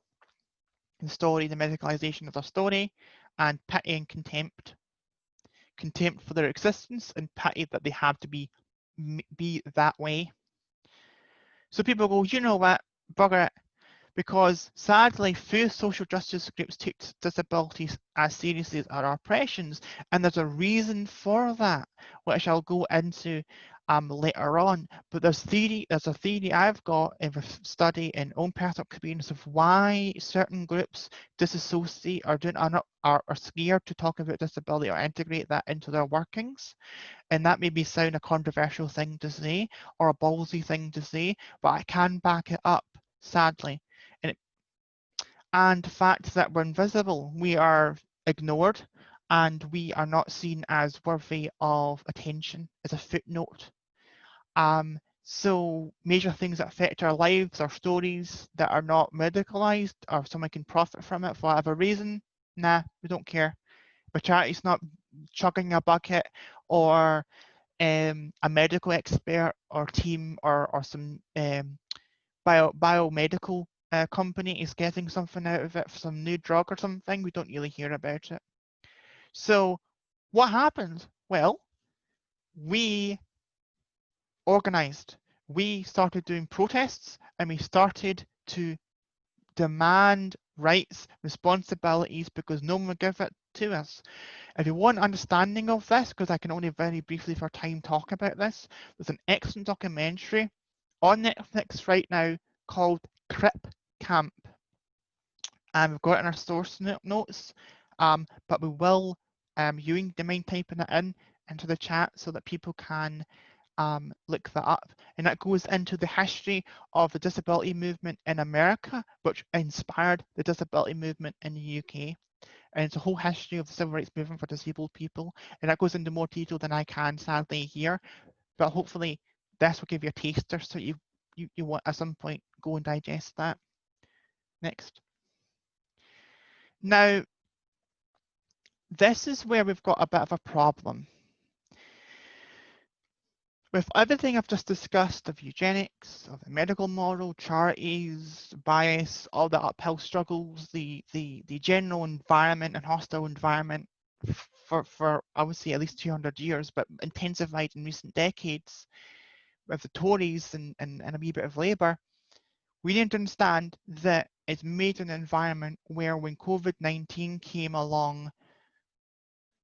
the medicalization of their story, and pity and contempt. Contempt for their existence and pity that they have to be that way. So people go, you know what, bugger it, because sadly, few social justice groups take disabilities as seriously as our oppressions, and there's a reason for that, which I'll go into later on. But there's a theory I've got in a study in own personal experience of why certain groups disassociate or are scared to talk about disability or integrate that into their workings. And that maybe sound a controversial thing to say or a ballsy thing to say, but I can back it up, sadly. And the fact that we're invisible, we are ignored, and we are not seen as worthy of attention as a footnote. So major things that affect our lives, our stories that are not medicalized, or someone can profit from it for whatever reason, nah, we don't care. But charity's not chugging a bucket, or a medical expert or team or some biomedical company is getting something out of it for some new drug or something, we don't really hear about it. So what happens Well, we organised. We started doing protests and we started to demand rights, responsibilities, because no one would give it to us. If you want understanding of this, because I can only very briefly for time talk about this, there's an excellent documentary on Netflix right now called Crip Camp. And we've got it in our source notes, but we will, you don't mind typing it into the chat so that people can look that up. And that goes into the history of the disability movement in America, which inspired the disability movement in the UK. And it's a whole history of the civil rights movement for disabled people. And that goes into more detail than I can sadly here. But hopefully this will give you a taster so you want at some point go and digest that. Next. Now, this is where we've got a bit of a problem. With everything I've just discussed of eugenics, of the medical model, charities, bias, all the uphill struggles, the general environment and hostile environment for I would say at least 200 years, but intensified in recent decades with the Tories and a wee bit of Labour, we need to understand that it's made an environment where when COVID-19 came along,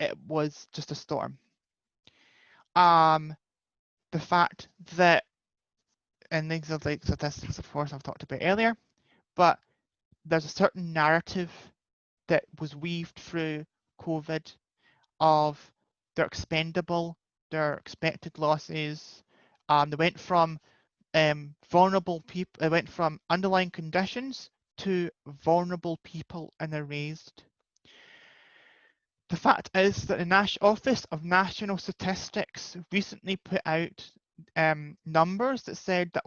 it was just a storm. The fact that, and these are like statistics, of course, I've talked about earlier, but there's a certain narrative that was weaved through COVID of they're expendable, they're expected losses. They went from vulnerable people, they went from underlying conditions to vulnerable people and erased. The fact is that the Office of National Statistics recently put out numbers that said that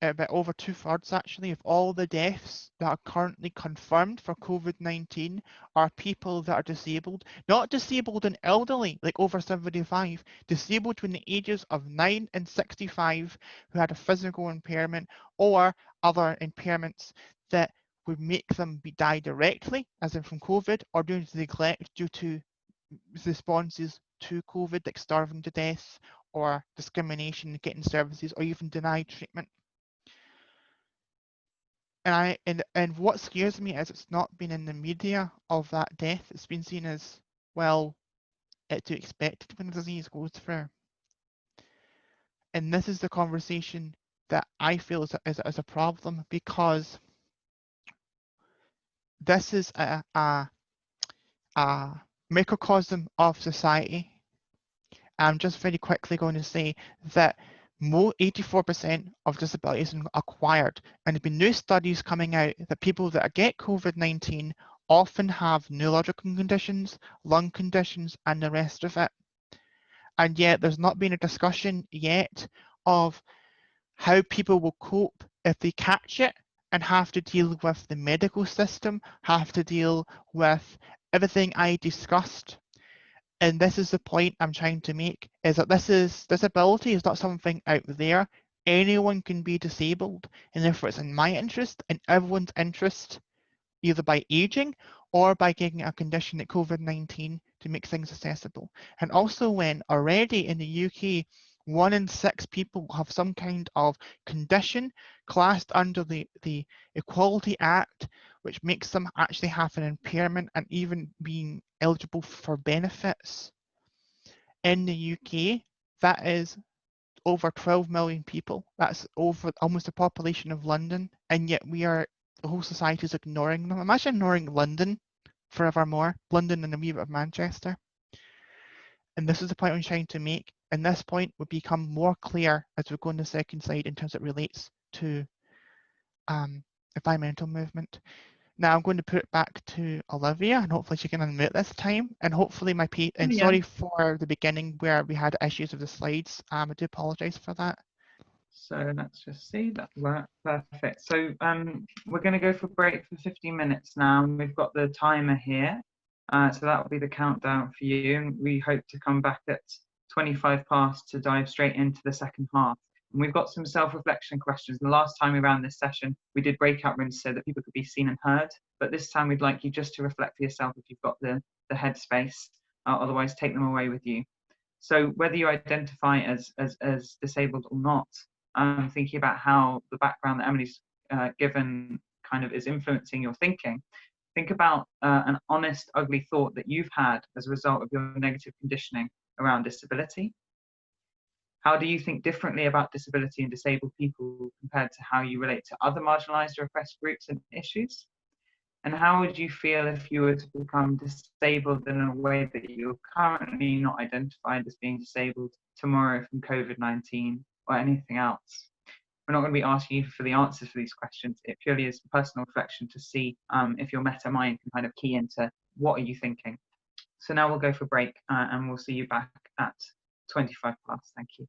about over 2/3 actually of all the deaths that are currently confirmed for COVID-19 are people that are disabled, not disabled and elderly, like over 75, disabled between the ages of 9 and 65 who had a physical impairment or other impairments that would make them die directly, as in from COVID, or due to neglect due to responses to COVID, like starving to death or discrimination, getting services, or even denied treatment. And what scares me is it's not been in the media of that death. It's been seen as, well, it's to be expected when a disease goes through. And this is the conversation that I feel is a problem, because this is a microcosm of society. I'm just very quickly going to say that 84% of disabilities are acquired, and there have been new studies coming out that people that get COVID-19 often have neurological conditions, lung conditions, and the rest of it. And yet there's not been a discussion yet of how people will cope if they catch it and have to deal with the medical system, have to deal with everything I discussed. And this is the point I'm trying to make, is that disability is not something out there. Anyone can be disabled, and therefore it's in my interest and everyone's interest, either by aging or by getting a condition like COVID-19 to make things accessible. And also when already in the UK, 1 in 6 people have some kind of condition classed under the Equality Act, which makes them actually have an impairment and even being eligible for benefits. In the UK, that is over 12 million people. That's over almost the population of London, and yet the whole society is ignoring them. Imagine ignoring London forevermore, London and a wee bit of Manchester. And this is the point I'm trying to make. And this point would become more clear as we go on the second slide in terms it relates to environmental movement. Now I'm going to put it back to Olivia, and hopefully she can unmute this time. And hopefully sorry for the beginning where we had issues with the slides. I do apologise for that. So let's just see, that worked perfect. So we're going to go for a break for 15 minutes now, and we've got the timer here. So that will be the countdown for you, and we hope to come back at 25 past to dive straight into the second half. And we've got some self-reflection questions. The last time we ran this session, we did breakout rooms so that people could be seen and heard. But this time we'd like you just to reflect for yourself if you've got the headspace. otherwise take them away with you. So whether you identify as disabled or not, thinking about how the background that Emily's given kind of is influencing your thinking. Think about an honest, ugly thought that you've had as a result of your negative conditioning around disability. How do you think differently about disability and disabled people compared to how you relate to other marginalised or oppressed groups and issues? And how would you feel if you were to become disabled in a way that you're currently not identified as being disabled tomorrow from COVID-19 or anything else? We're not going to be asking you for the answers for these questions. It purely is a personal reflection to see if your meta mind can kind of key into what are you thinking. So now we'll go for a break and we'll see you back at 25 past. Thank you.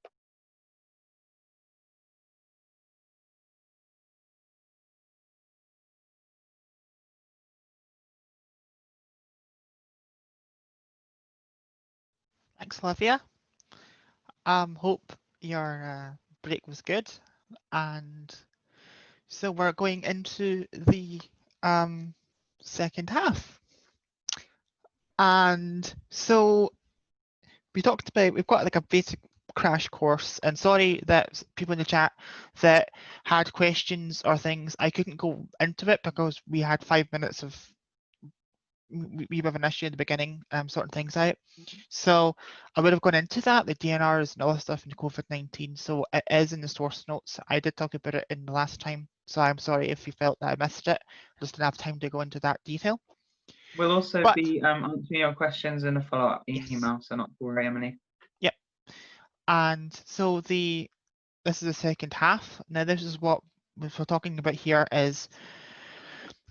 Thanks, Olivia. Hope your break was good. And so we're going into the second half. And so we talked about, we've got like a basic crash course, and sorry that people in the chat that had questions or things, I couldn't go into it because we had 5 minutes of, we have an issue in the beginning, sorting things out. So I would have gone into that, the DNRs and all that stuff in COVID-19. So it is in the source notes. I did talk about it in the last time. So I'm sorry if you felt that I missed it. I just didn't have time to go into that detail. We'll also be answering your questions in a follow-up email, so not to worry, Emily. Yep. And so this is the second half. Now this is what we're talking about here, is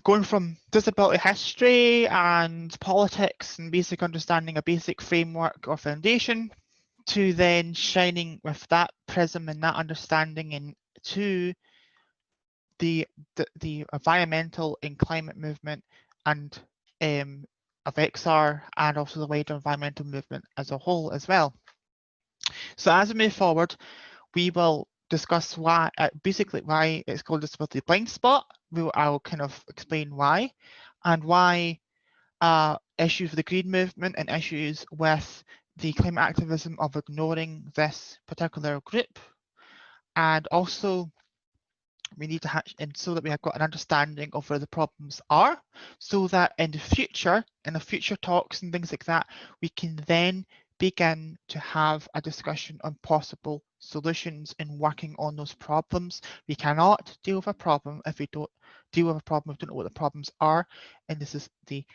going from disability history and politics and basic understanding, a basic framework or foundation, to then shining with that prism and that understanding into the environmental and climate movement and of XR, and also the wider environmental movement as a whole as well. So as we move forward, we will discuss why, basically why it's called disability blind spot. I'll kind of explain why, and why issues with the green movement and issues with the climate activism of ignoring this particular group. And also we need to hatch in so that we have got an understanding of where the problems are, so that in the future talks and things like that, we can then begin to have a discussion on possible solutions in working on those problems. We cannot deal with a problem if we don't deal with a problem, we don't know what the problems are, and this is the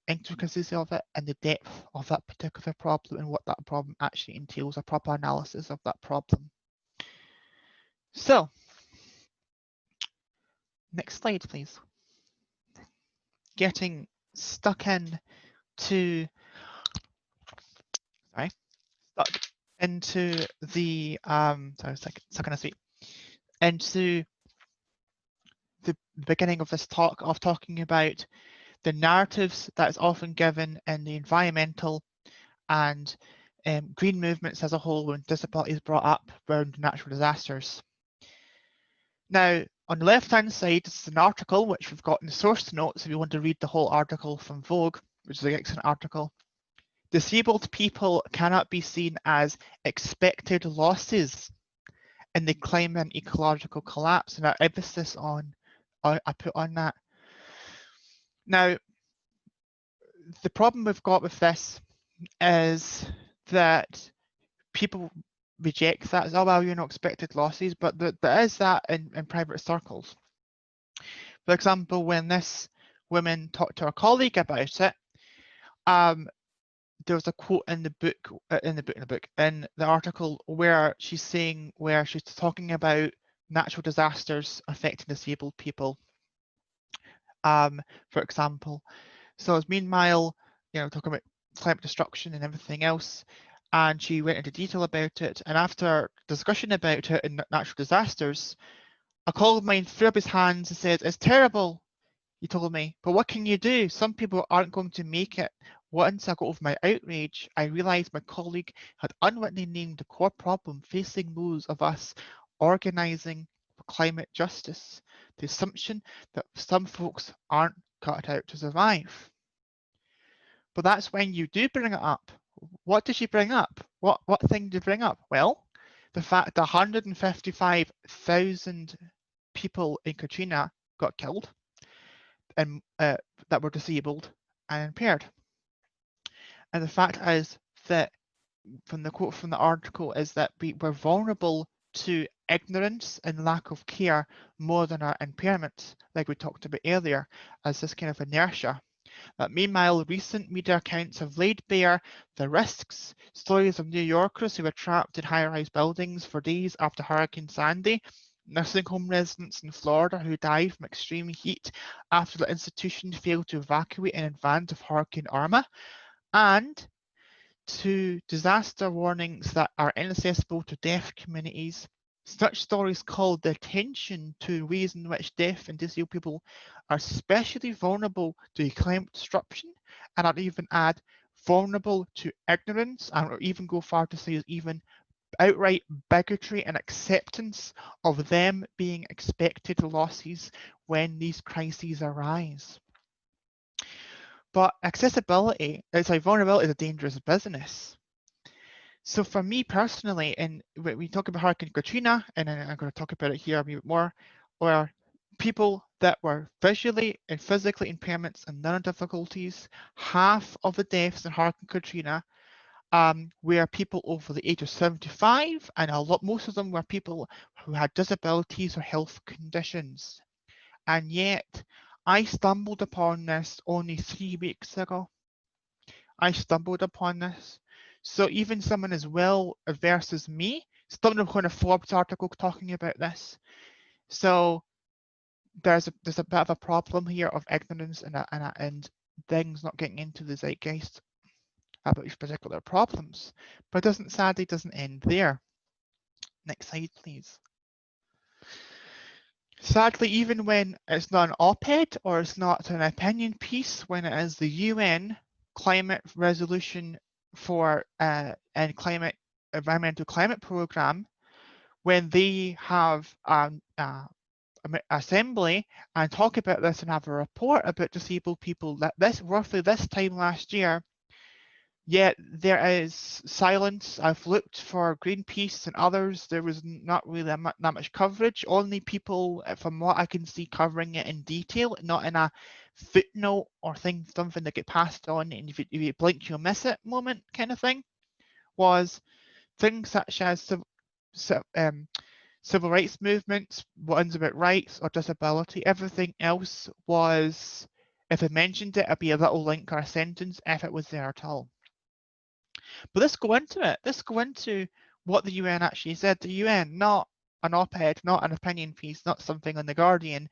intricacies of it and the depth of that particular problem and what that problem actually entails, a proper analysis of that problem. So next slide, please. Getting stuck into the into the beginning of this talk, of talking about the narratives that is often given in the environmental and green movements as a whole when disability is brought up around natural disasters. Now, on the left-hand side, this is an article which we've got in the source notes if you want to read the whole article from Vogue, which is an excellent article. Disabled people cannot be seen as expected losses in the climate and ecological collapse, and I emphasis on, I put on that. Now, the problem we've got with this is that people reject that as, oh, well, you're not expected losses, but there is that in private circles. For example, when this woman talked to her colleague about it, there was a quote in the article where she's talking about natural disasters affecting disabled people, for example. So as meanwhile, talking about climate destruction and everything else, and she went into detail about it. And after discussion about it in natural disasters, a colleague of mine threw up his hands and said, "It's terrible," he told me, "but what can you do? Some people aren't going to make it." Once I got over my outrage, I realised my colleague had unwittingly named the core problem facing those of us organising for climate justice, the assumption that some folks aren't cut out to survive. But that's when you do bring it up. What did she bring up? What thing did you bring up? Well, the fact that 155,000 people in Katrina got killed and that were disabled and impaired. And the fact is that, from the quote from the article, is that we were vulnerable to ignorance and lack of care more than our impairments, like we talked about earlier, as this kind of inertia. But meanwhile, recent media accounts have laid bare the risks. Stories of New Yorkers who were trapped in high-rise buildings for days after Hurricane Sandy, nursing home residents in Florida who died from extreme heat after the institution failed to evacuate in advance of Hurricane Irma, and to disaster warnings that are inaccessible to deaf communities. Such stories call the attention to ways in which deaf and disabled people are especially vulnerable to climate disruption, and I'd even add vulnerable to ignorance, and or even go far to say even outright bigotry and acceptance of them being expected losses when these crises arise. But accessibility, vulnerability is a dangerous business. So for me personally, and when we talk about Hurricane Katrina, and I'm going to talk about it here a bit more, where people that were visually and physically impairments and learning difficulties, half of the deaths in Hurricane Katrina were people over the age of 75, and most of them were people who had disabilities or health conditions. And yet, I stumbled upon this only 3 weeks ago. I stumbled upon this. So even someone as well versed as me stumbled upon a Forbes article talking about this. So there's a bit of a problem here of ignorance and things not getting into the zeitgeist about these particular problems. But it sadly doesn't end there. Next slide, please. Sadly, even when it's not an op-ed or it's not an opinion piece, when it is the UN climate resolution for and environmental climate program, when they have assembly and talk about this and have a report about disabled people, that roughly this time last year, yet there is silence. I've looked for Greenpeace and others. There was not really that much coverage. Only people, from what I can see, covering it in detail, not in a footnote or something that get passed on, and if you blink, you'll miss it moment kind of thing, was things such as civil rights movements, ones about rights or disability. Everything else was, if it mentioned it, it'd be a little link or a sentence if it was there at all. But let's go into it. Let's go into what the UN actually said. The UN, not an op-ed, not an opinion piece, not something on The Guardian,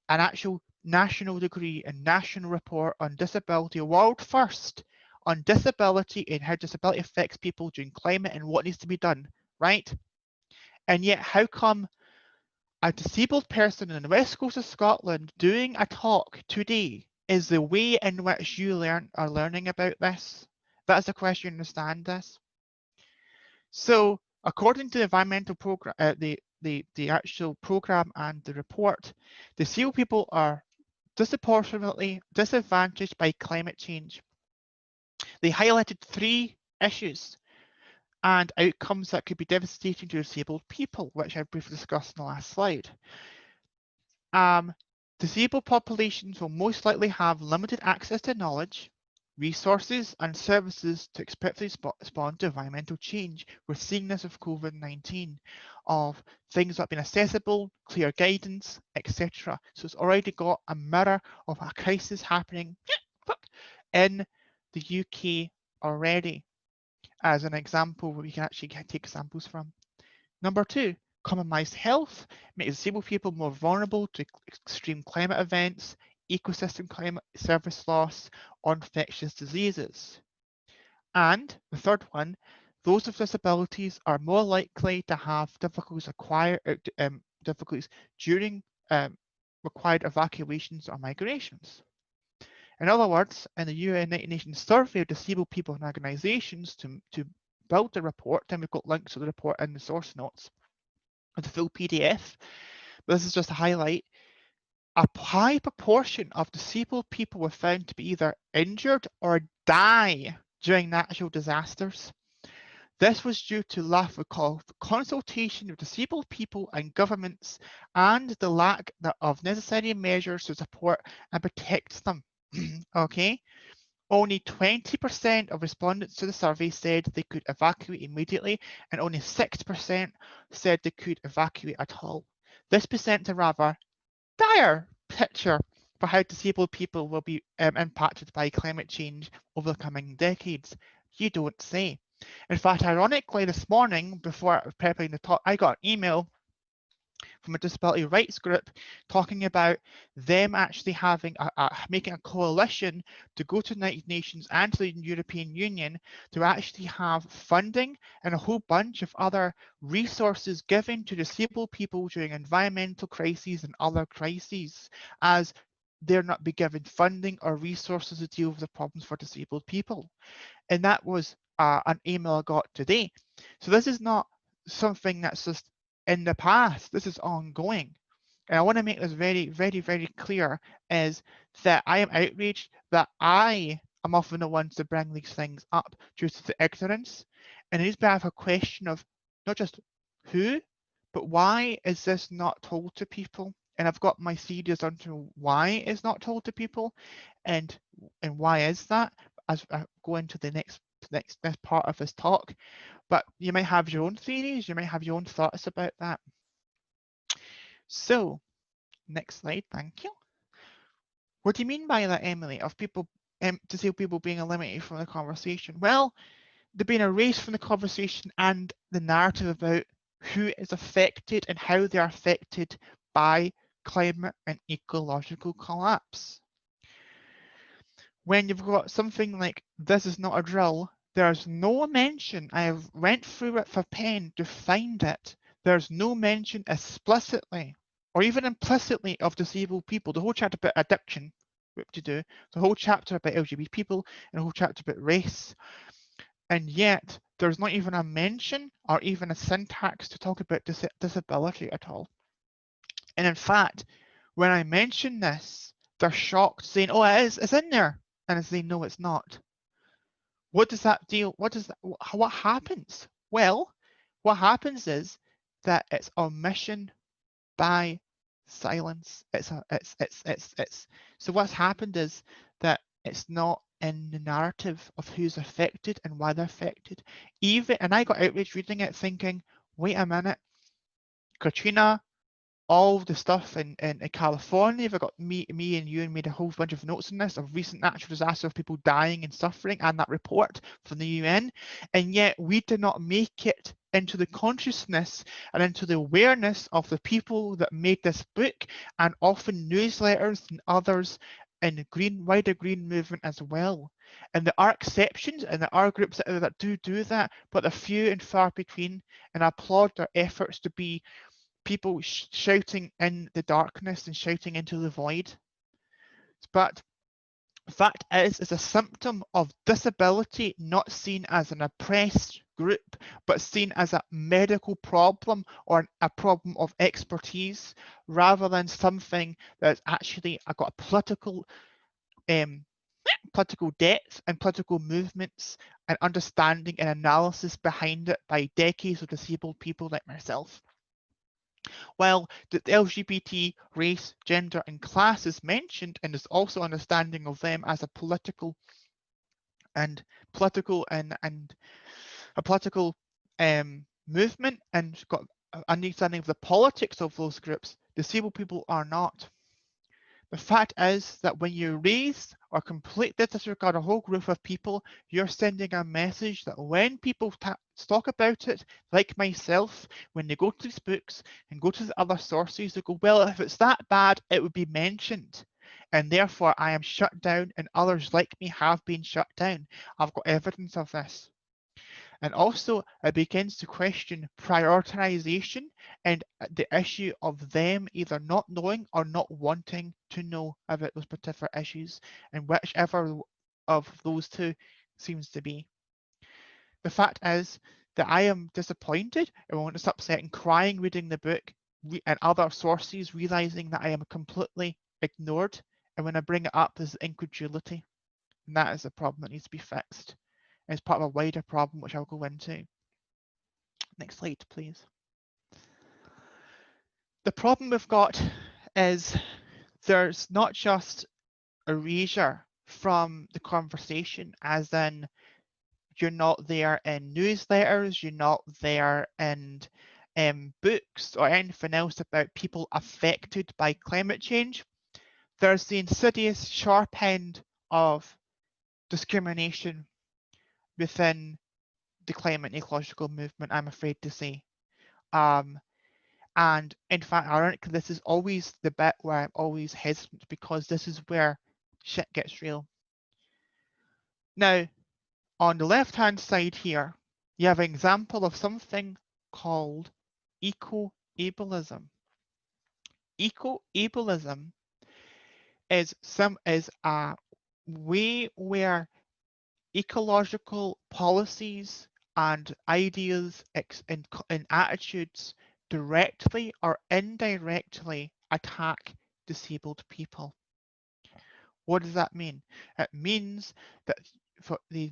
an actual national degree and national report on disability, a world first on disability and how disability affects people during climate and what needs to be done, right? And yet, how come a disabled person in the west coast of Scotland doing a talk today is the way in which you are learning about this? That's the question. Understand this. So, according to the environmental program, the actual program and the report, disabled people are disproportionately disadvantaged by climate change. They highlighted 3 issues and outcomes that could be devastating to disabled people, which I briefly discussed in the last slide. Disabled populations will most likely have limited access to knowledge, resources and services to expectedly respond to environmental change. We're seeing this with COVID-19, of things that have been accessible, clear guidance, etc. So it's already got a mirror of a crisis happening in the UK already, as an example where we can actually take examples from. Number 2, compromised health makes disabled people more vulnerable to extreme climate events, ecosystem climate, service loss, or infectious diseases. And the 3rd one, those with disabilities are more likely to have difficulties during required evacuations or migrations. In other words, in the United Nations survey of disabled people and organisations to build the report, and we've got links to the report in the source notes, the full PDF, but this is just a highlight. a high proportion of disabled people were found to be either injured or die during natural disasters. This was due to lack of consultation with disabled people and governments and the lack of necessary measures to support and protect them. Okay, only 20% of respondents to the survey said they could evacuate immediately, and only 6% said they could evacuate at all. This presents a rather dire picture for how disabled people will be impacted by climate change over the coming decades. You don't say. In fact, ironically, this morning, before preparing the talk, I got an email from a disability rights group talking about them actually having making a coalition to go to the United Nations and to the European Union to actually have funding and a whole bunch of other resources given to disabled people during environmental crises and other crises, as they're not be given funding or resources to deal with the problems for disabled people. And that was an email I got today. So this is not something that's just in the past. This is ongoing. And I want to make this very, very, very clear, is that I am outraged that I am often the ones to bring these things up due to the ignorance. And it needs to have a question of not just who, but why is this not told to people? And I've got my theories onto why it's not told to people, and why is that, as I go into the next part of this talk. But you might have your own theories, you might have your own thoughts about that. So, next slide, thank you. What do you mean by that, Emily, of people, disabled people being eliminated from the conversation? Well, they're being erased from the conversation and the narrative about who is affected and how they're affected by climate and ecological collapse. When you've got something like "this is not a drill," there's no mention. I have went through it for pen to find it. There's no mention explicitly or even implicitly of disabled people. The whole chapter about addiction, what to do, the whole chapter about LGBT people, and the whole chapter about race. And yet there's not even a mention or even a syntax to talk about disability at all. And in fact, when I mention this, they're shocked, saying, "Oh, it's in there." And I say, "No, it's not." What does that deal? What happens? Well, what happens is that it's omission by silence. So what's happened is that it's not in the narrative of who's affected and why they're affected. And I got outraged reading it, thinking, wait a minute, Katrina, all the stuff in California, they've got me and you and made a whole bunch of notes on this, of recent natural disaster of people dying and suffering, and that report from the UN, and yet we did not make it into the consciousness and into the awareness of the people that made this book, and often newsletters and others in the wider green movement as well. And there are exceptions, and there are groups that do that, but they're few and far between, and I applaud their efforts to be people shouting in the darkness and shouting into the void. But the fact is, it's a symptom of disability, not seen as an oppressed group, but seen as a medical problem or a problem of expertise, rather than something that's actually got a political depth and political movements and understanding and analysis behind it by decades of disabled people like myself. While the LGBT, race, gender, and class is mentioned, and there's also understanding of them as a political movement, and got understanding of the politics of those groups, disabled people are not. The fact is that when you raise or completely disregard a whole group of people, you're sending a message that when people talk about it, like myself, when they go to these books and go to the other sources, they go, well, if it's that bad, it would be mentioned. And therefore, I am shut down, and others like me have been shut down. I've got evidence of this. And also, it begins to question prioritization and the issue of them either not knowing or not wanting to know about those particular issues, and whichever of those two seems to be. The fact is that I am disappointed, and when it's upset and crying reading the book and other sources, realizing that I am completely ignored, and when I bring it up, there's incredulity, and that is a problem that needs to be fixed. It's part of a wider problem, which I'll go into. Next slide, please. The problem we've got is there's not just erasure from the conversation, as in you're not there in newsletters, you're not there in books or anything else about people affected by climate change. There's the insidious sharp end of discrimination within the climate and ecological movement, I'm afraid to say. And in fact, ironically, this is always the bit where I'm always hesitant, because this is where shit gets real. Now, on the left-hand side here, you have an example of something called eco-ableism. Eco-ableism is a way where ecological policies and ideas and attitudes directly or indirectly attack disabled people. What does that mean? It means that they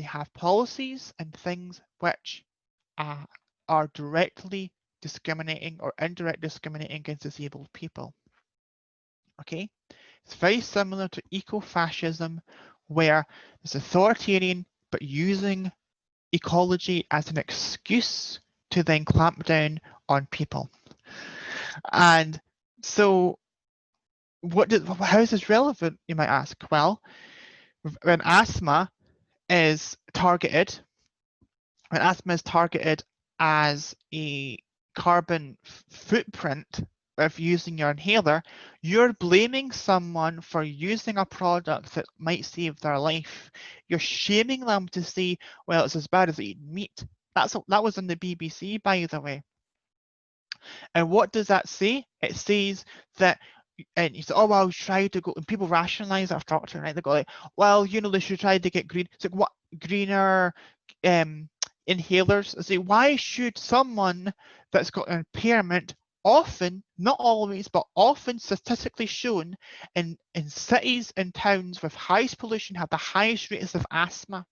have policies and things which are directly discriminating or indirectly discriminating against disabled people. Okay, it's very similar to eco-fascism, where it's authoritarian but using ecology as an excuse to then clamp down on people. And so how is this relevant, you might ask? Well, when asthma is targeted as a carbon footprint of using your inhaler, you're blaming someone for using a product that might save their life. You're shaming them to say, well, it's as bad as eating meat. That was on the BBC, by the way. And what does that say? It says that, and you say, oh, well, try to go, and people rationalize that doctor, right? They go like, well, you know, they should try to get green. It's like, what, greener inhalers? I say, why should someone that's got an impairment, often, not always, but often statistically shown in cities and towns with highest pollution, have the highest rates of asthma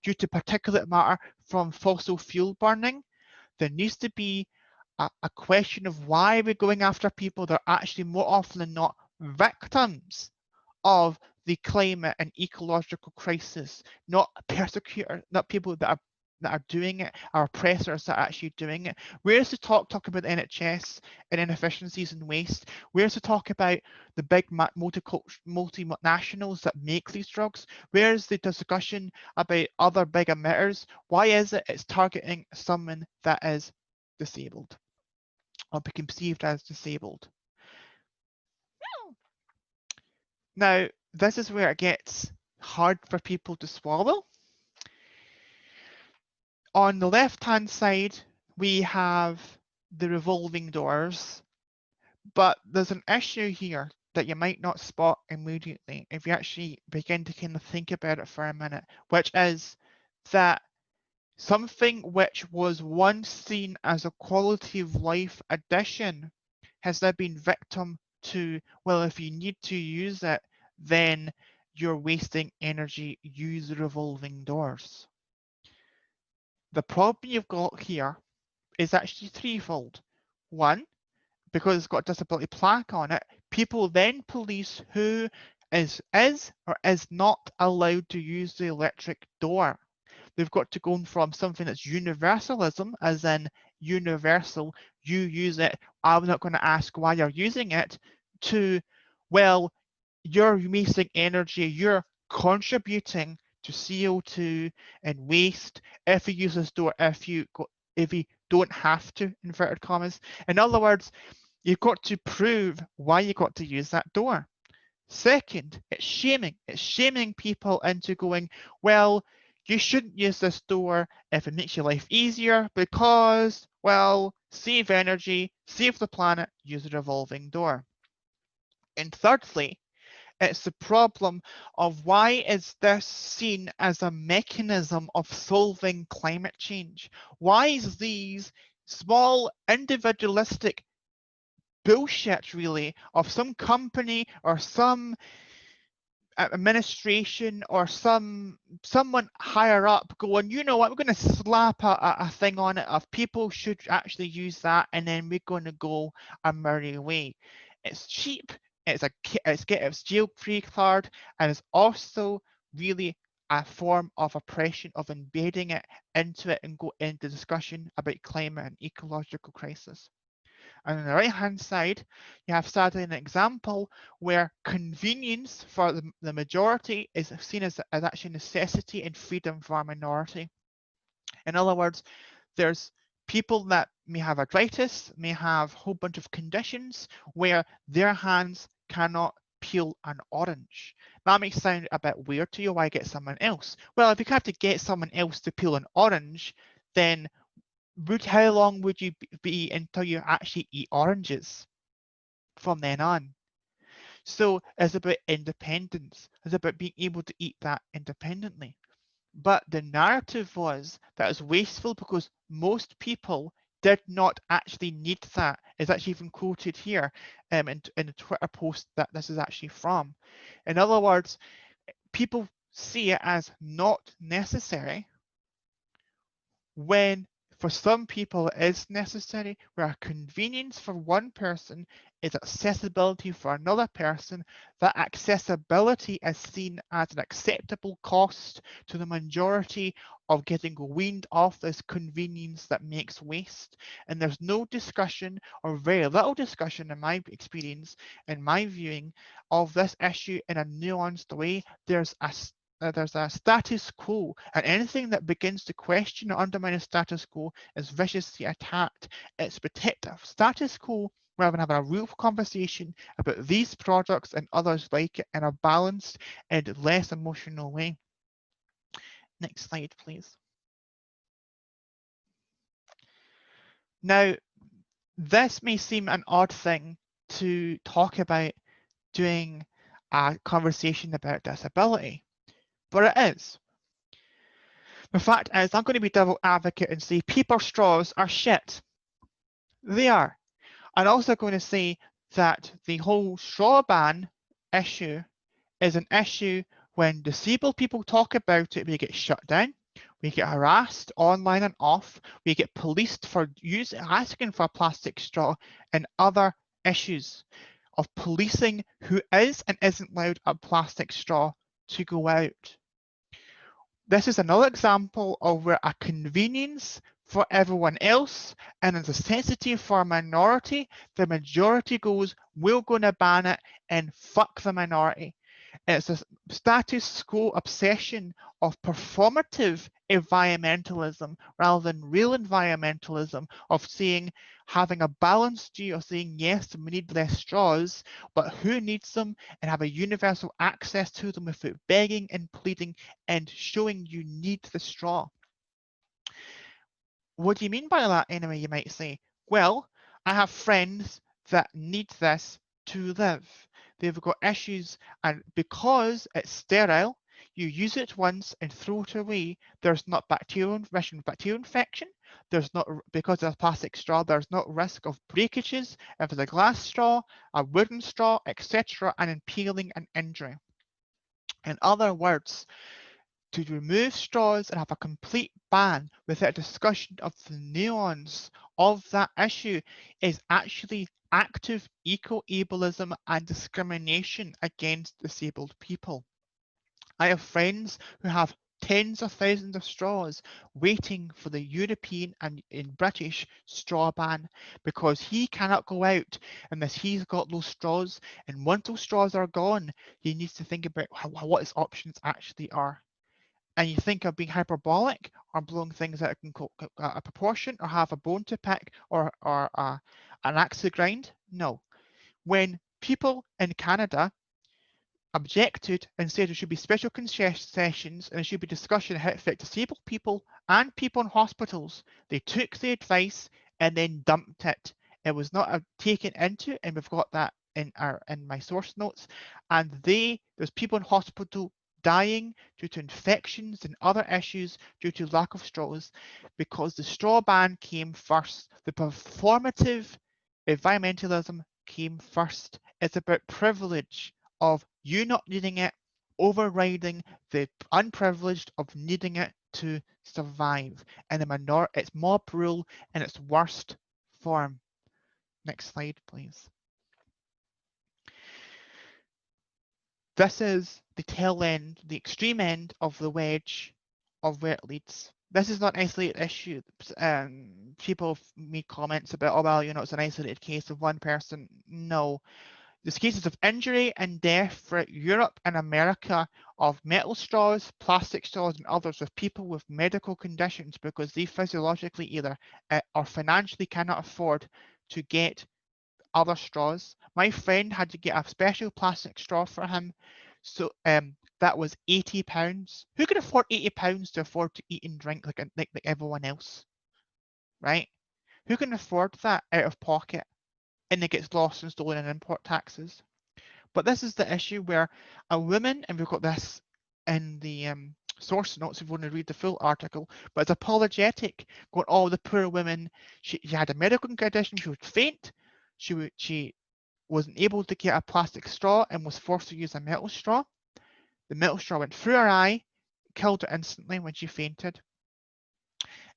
due to particulate matter from fossil fuel burning? There needs to be a question of why we're going after people that are actually more often than not victims of the climate and ecological crisis, not persecutors, not people that are doing it, our oppressors that are actually doing it. Where's the talk about the NHS and inefficiencies and waste? Where's the talk about the big multinationals that make these drugs? Where's the discussion about other big emitters? Why is it's targeting someone that is disabled or be conceived as disabled? Now, this is where it gets hard for people to swallow. On the left-hand side, we have the revolving doors, but there's an issue here that you might not spot immediately if you actually begin to kind of think about it for a minute, which is that something which was once seen as a quality of life addition has now been victim to, well, if you need to use it, then you're wasting energy, use revolving doors. The problem you've got here is actually threefold. One, because it's got a disability plaque on it, people then police who is or is not allowed to use the electric door. They've got to go from something that's universalism, as in universal, you use it, I'm not going to ask why you're using it, to, well, you're wasting energy, you're contributing to CO2 and waste if you use this door, if you don't have to, inverted commas. In other words, you've got to prove why you got to use that door. Second, it's shaming. It's shaming people into going, well, you shouldn't use this door if it makes your life easier because, well, save energy, save the planet, use a revolving door. And thirdly, it's the problem of why is this seen as a mechanism of solving climate change? Why is these small individualistic bullshit, really, of some company or some administration or someone higher up going, you know what, we're going to slap a thing on it of people should actually use that, and then we're going to go our merry way. It's cheap, it's jail-free card, and it's also really a form of oppression, of embedding it into it and go into discussion about climate and ecological crisis. And on the right hand side, you have sadly an example where convenience for the majority is seen as actually necessity and freedom for a minority. In other words, there's people that may have arthritis, may have a whole bunch of conditions where their hands cannot peel an orange. That may sound a bit weird to you. Why get someone else? Well, if you have to get someone else to peel an orange, then how long would you be until you actually eat oranges from then on? So it's about independence. It's about being able to eat that independently. But the narrative was that it's wasteful because most people did not actually need that. It's actually even quoted here in the Twitter post that this is actually from. In other words, people see it as not necessary when for some people it is necessary, where convenience for one person is accessibility for another person. That accessibility is seen as an acceptable cost to the majority of getting weaned off this convenience that makes waste. And there's no discussion, or very little discussion in my experience, in my viewing of this issue in a nuanced way. There's a status quo, and anything that begins to question or undermine a status quo is viciously attacked. It's protect a status quo rather than having a real conversation about these products and others like it in a balanced and less emotional way. Next slide, please. Now, this may seem an odd thing to talk about doing a conversation about disability, but it is. The fact is, I'm going to be devil advocate and say paper straws are shit. They are. I'm also going to say that the whole straw ban issue is an issue when disabled people talk about it, we get shut down, we get harassed online and off, we get policed for asking for a plastic straw, and other issues of policing who is and isn't allowed a plastic straw to go out. This is another example of where a convenience for everyone else and a necessity for a minority, the majority goes, we're going to ban it and fuck the minority. It's a status quo obsession of performative environmentalism rather than real environmentalism, of having a balanced view of saying, yes, we need less straws, but who needs them, and have a universal access to them without begging and pleading and showing you need the straw. What do you mean by that anyway, you might say? Well, I have friends that need this to live. They've got issues, and because it's sterile, you use it once and throw it away. There's not bacterial infection. There's not, because of a plastic straw, there's not risk of breakages if it's a glass straw, a wooden straw, etc., and impaling and injury. In other words, to remove straws and have a complete ban without discussion of the nuance of that issue is actually active eco-ableism and discrimination against disabled people. I have friends who have tens of thousands of straws waiting for the European and in British straw ban because he cannot go out unless he's got those straws, and once those straws are gone, he needs to think about what his options actually are. And you think of being hyperbolic or blowing things out of proportion or have a bone to pick or an axe to grind? No. When people in Canada objected and said there should be special concessions and there should be discussion of how to affect disabled people and people in hospitals, they took the advice and then dumped it. It was not taken into, and we've got that in my source notes. And there's people in hospital dying due to infections and other issues due to lack of straws because the straw ban came first. The performative environmentalism came first. It's about privilege of you not needing it, overriding the unprivileged of needing it to survive. And it's mob rule in its worst form. Next slide, please. This is the tail end, the extreme end of the wedge of where it leads. This is not an isolated issue. People have made comments about, oh, well, you know, it's an isolated case of one person. No. There's cases of injury and death throughout Europe and America of metal straws, plastic straws, and others with people with medical conditions because they physiologically either or financially cannot afford to get other straws. My friend had to get a special plastic straw for him. So that was £80. Who can afford £80 to afford to eat and drink like everyone else, right? Who can afford that out of pocket? And it gets lost and stolen in import taxes. But this is the issue where a woman, and we've got this in the source notes if you want to read the full article, but it's apologetic, going, oh, the poor woman, she had a medical condition, she would faint, she wasn't able to get a plastic straw and was forced to use a metal straw. The metal straw went through her eye, killed her instantly when she fainted.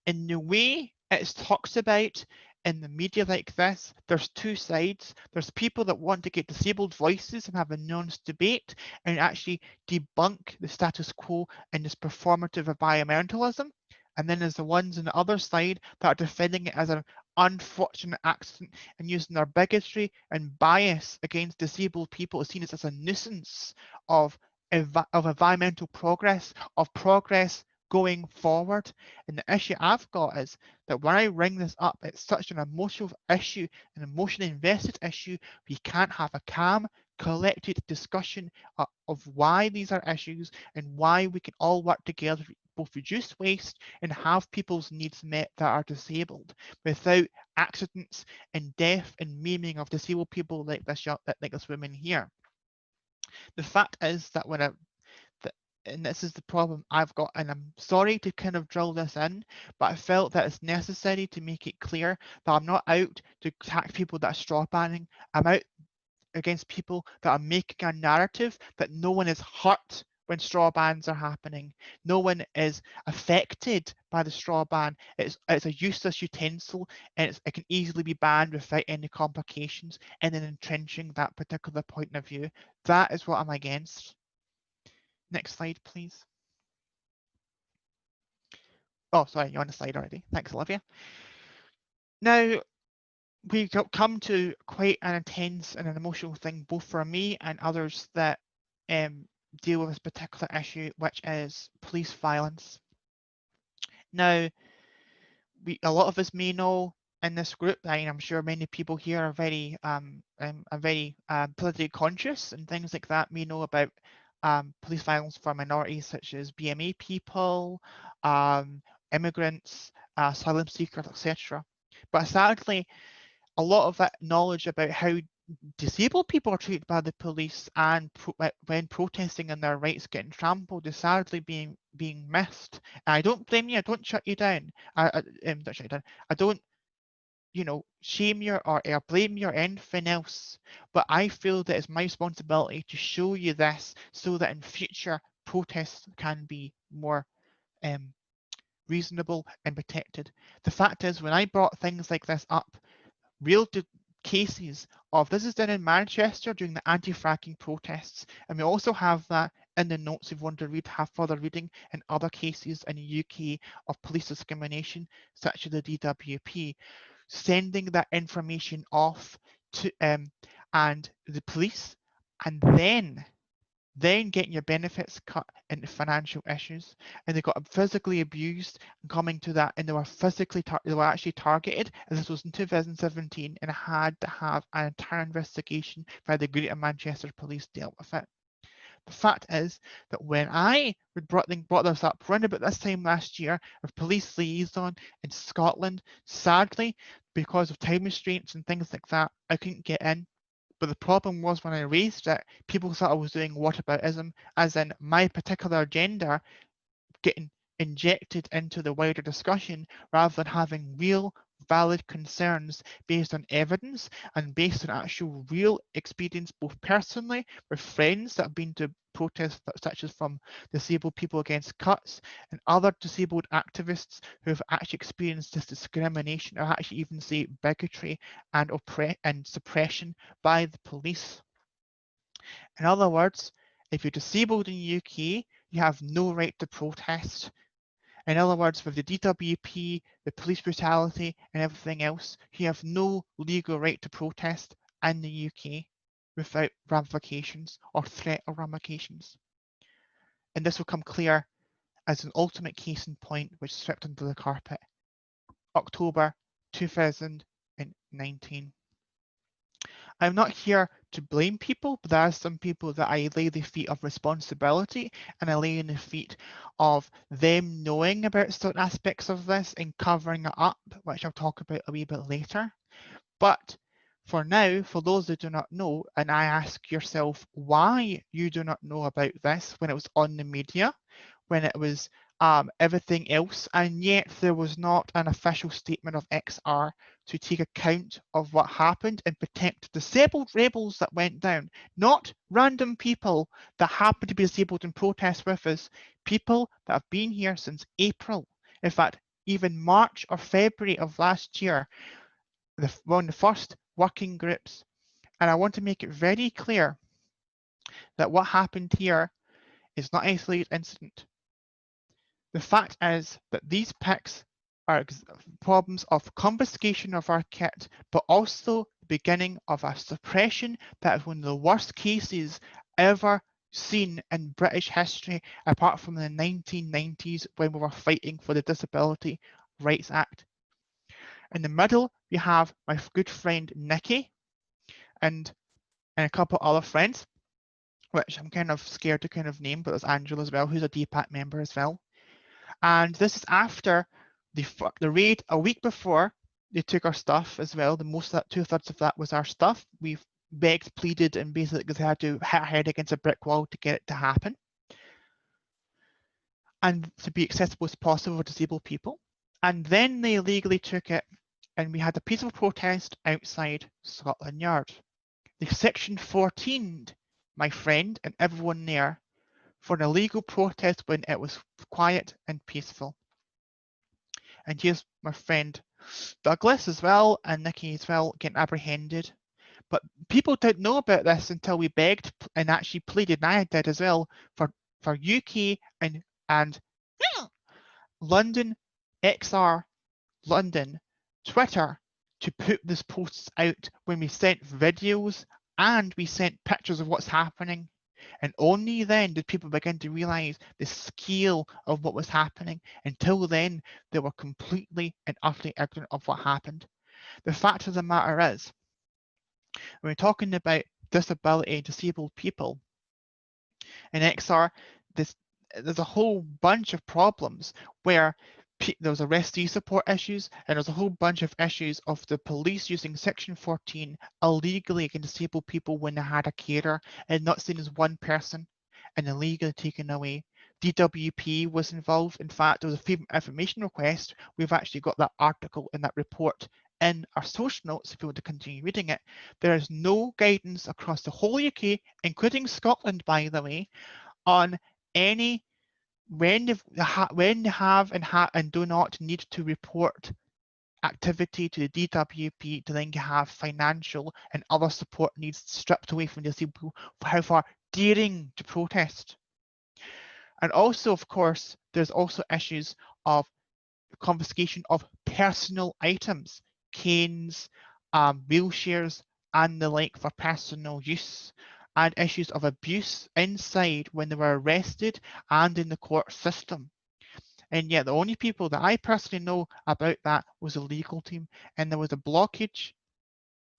In the way it's talked about in the media like this, there's two sides. There's people that want to get disabled voices and have a nuanced debate and actually debunk the status quo and this performative environmentalism. And then there's the ones on the other side that are defending it as an unfortunate accident and using their bigotry and bias against disabled people is seen as a nuisance of environmental progress, of progress going forward. And the issue I've got is that when I ring this up, it's such an emotional issue, an emotionally invested issue. We can't have a calm, collected discussion of why these are issues and why we can all work together to both reduce waste and have people's needs met that are disabled without accidents and death and maiming of disabled people like this woman here. The fact is that and this is the problem I've got, and I'm sorry to kind of drill this in, but I felt that it's necessary to make it clear that I'm not out to attack people that are straw banning. I'm out against people that are making a narrative that no one is hurt when straw bans are happening. No one is affected by the straw ban. It's a useless utensil and it can easily be banned without any complications, and then entrenching that particular point of view. That is what I'm against. Next slide, please. Oh, sorry, you're on the slide already. Thanks, Olivia. Now, we come to quite an intense and an emotional thing, both for me and others that deal with this particular issue, which is police violence. Now, a lot of us may know in this group, and I'm sure many people here are very politically conscious and things like that, may know about police violence for minorities such as BMA people, immigrants, asylum seekers, etc. But sadly, a lot of that knowledge about how disabled people are treated by the police and when protesting and their rights getting trampled is sadly being missed. And I don't blame you. I don't shut you down. Don't shut you down. I don't, shame you or blame you or anything else. But I feel that it's my responsibility to show you this so that in future protests can be more reasonable and protected. The fact is, when I brought things like this up, real cases of this is done in Manchester during the anti-fracking protests, and we also have that in the notes if you want to have further reading in other cases in the UK of police discrimination, such as the DWP, sending that information off to and the police, and then getting your benefits cut into financial issues, and they got physically abused and coming to that, and they were actually targeted, and this was in 2017, and had to have an entire investigation by the Greater Manchester Police dealt with it. The fact is that when I brought this up around about this time last year of police liaison in Scotland, sadly, because of time restraints and things like that, I couldn't get in. But the problem was when I raised it, people thought I was doing whataboutism, as in my particular agenda getting injected into the wider discussion rather than having real valid concerns based on evidence and based on actual real experience, both personally with friends that have been to protests such as from Disabled People Against Cuts and other disabled activists who have actually experienced this discrimination, or actually even say bigotry and suppression by the police. In other words, if you're disabled in the UK, you have no right to protest. In other words, with the DWP, the police brutality and everything else, you have no legal right to protest in the UK without ramifications or threat of ramifications. And this will come clear as an ultimate case in point which swept under the carpet. October 2019. I'm not here to blame people, but there are some people that I lay the feet of responsibility, and I lay in the feet of them knowing about certain aspects of this and covering it up, which I'll talk about a wee bit later. But for now, for those that do not know, and I ask yourself why you do not know about this when it was on the media, when it was everything else, and yet there was not an official statement of XR to take account of what happened and protect disabled rebels that went down, not random people that happen to be disabled in protest with us, people that have been here since April. In fact, even March or February of last year, one of the first working groups. And I want to make it very clear that what happened here is not an isolated incident. The fact is that these pics are problems of confiscation of our kit, but also the beginning of a suppression that is one of the worst cases ever seen in British history, apart from the 1990s when we were fighting for the Disability Rights Act. In the middle, we have my good friend Nikki and a couple other friends, which I'm kind of scared to kind of name, but there's Angela as well, who's a DPAC member as well. And this is after the raid a week before they took our stuff as well. The most of that, 2/3 of that was our stuff. We've begged, pleaded, and basically had to hit our head against a brick wall to get it to happen and to be accessible as possible for disabled people. And then they illegally took it, and we had a peaceful protest outside Scotland Yard. They Section 14'd my friend and everyone there for an illegal protest when it was quiet and peaceful. And here's my friend Douglas as well, and Nikki as well, getting apprehended. But people didn't know about this until we begged and actually pleaded, and I did as well, for UK and London, XR, London, Twitter to put these posts out when we sent videos and we sent pictures of what's happening. And only then did people begin to realize the scale of what was happening. Until then, they were completely and utterly ignorant of what happened. The fact of the matter is, when we're talking about disability, disabled people, in XR, there's a whole bunch of problems where there's arrestee support issues, and there's a whole bunch of issues of the police using Section 14 illegally against disabled people when they had a carer and not seen as one person and illegally taken away. DWP was involved. In fact, there was a freedom of information request. We've actually got that article in that report in our social notes if you want to continue reading it. There is no guidance across the whole UK, including Scotland, by the way, on any when they have and do not need to report activity to the DWP to then have financial and other support needs stripped away from disabled people for how far daring to protest. And also, of course, there's also issues of confiscation of personal items, canes, wheelchairs, and the like for personal use, and issues of abuse inside when they were arrested and in the court system. And yet the only people that I personally know about that was the legal team, and there was a blockage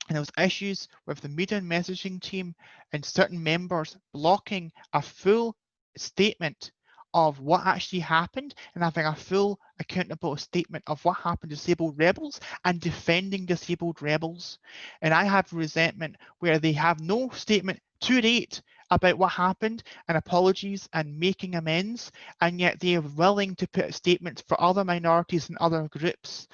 and there was issues with the media and messaging team and certain members blocking a full statement of what actually happened and having a full accountable statement of what happened to disabled rebels and defending disabled rebels. And I have resentment where they have no statement to date about what happened and apologies and making amends, and yet they are willing to put out statements for other minorities and other groups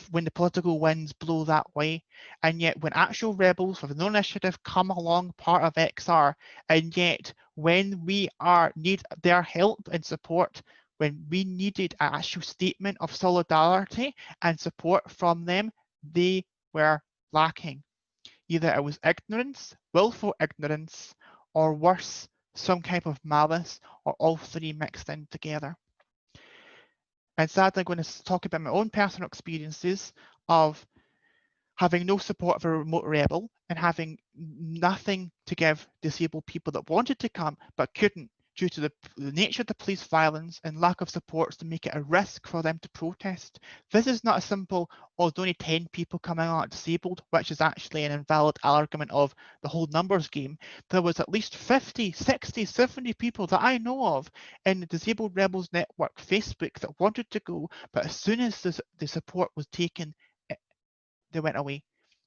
when the political winds blow that way. And yet when actual rebels with no initiative come along part of XR, and yet when we need their help and support, when we needed an actual statement of solidarity and support from them, they were lacking. Either it was ignorance, willful ignorance, or worse, some type of malice, or all three mixed in together. And sadly, I'm going to talk about my own personal experiences of having no support for a remote rebel and having nothing to give disabled people that wanted to come but couldn't due to the nature of the police violence and lack of supports to make it a risk for them to protest. This is not a simple, oh, there's only 10 people coming out disabled, which is actually an invalid argument of the whole numbers game. There was at least 50, 60, 70 people that I know of in the Disabled Rebels Network Facebook that wanted to go, but as soon as the support was taken, they went away.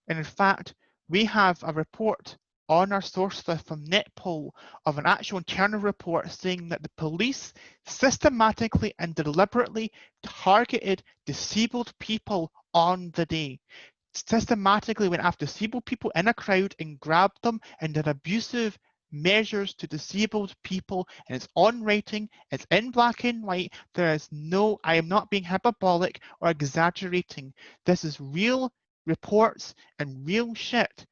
And in fact, we have a report on our source list from NetPol of an actual internal report saying that the police systematically and deliberately targeted disabled people on the day. Systematically went after disabled people in a crowd and grabbed them and did abusive measures to disabled people, and it's on writing, it's in black and white. There is no, I am not being hyperbolic or exaggerating. This is real reports and real shit.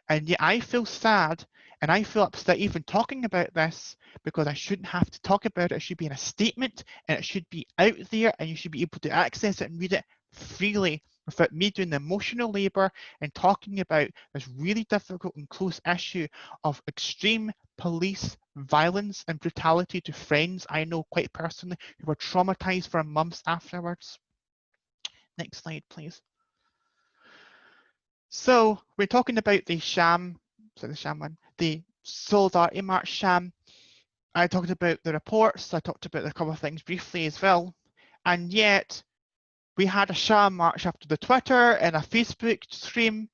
And yet I feel sad and I feel upset even talking about this, because I shouldn't have to talk about it. It should be in a statement and it should be out there and you should be able to access it and read it freely without me doing the emotional labour and talking about this really difficult and close issue of extreme police violence and brutality to friends I know quite personally who were traumatised for months afterwards. Next slide, please. So we're talking about the sham, the Solidarity March sham. I talked about the reports, I talked about a couple of things briefly as well, and yet we had a sham march after the Twitter and a Facebook stream.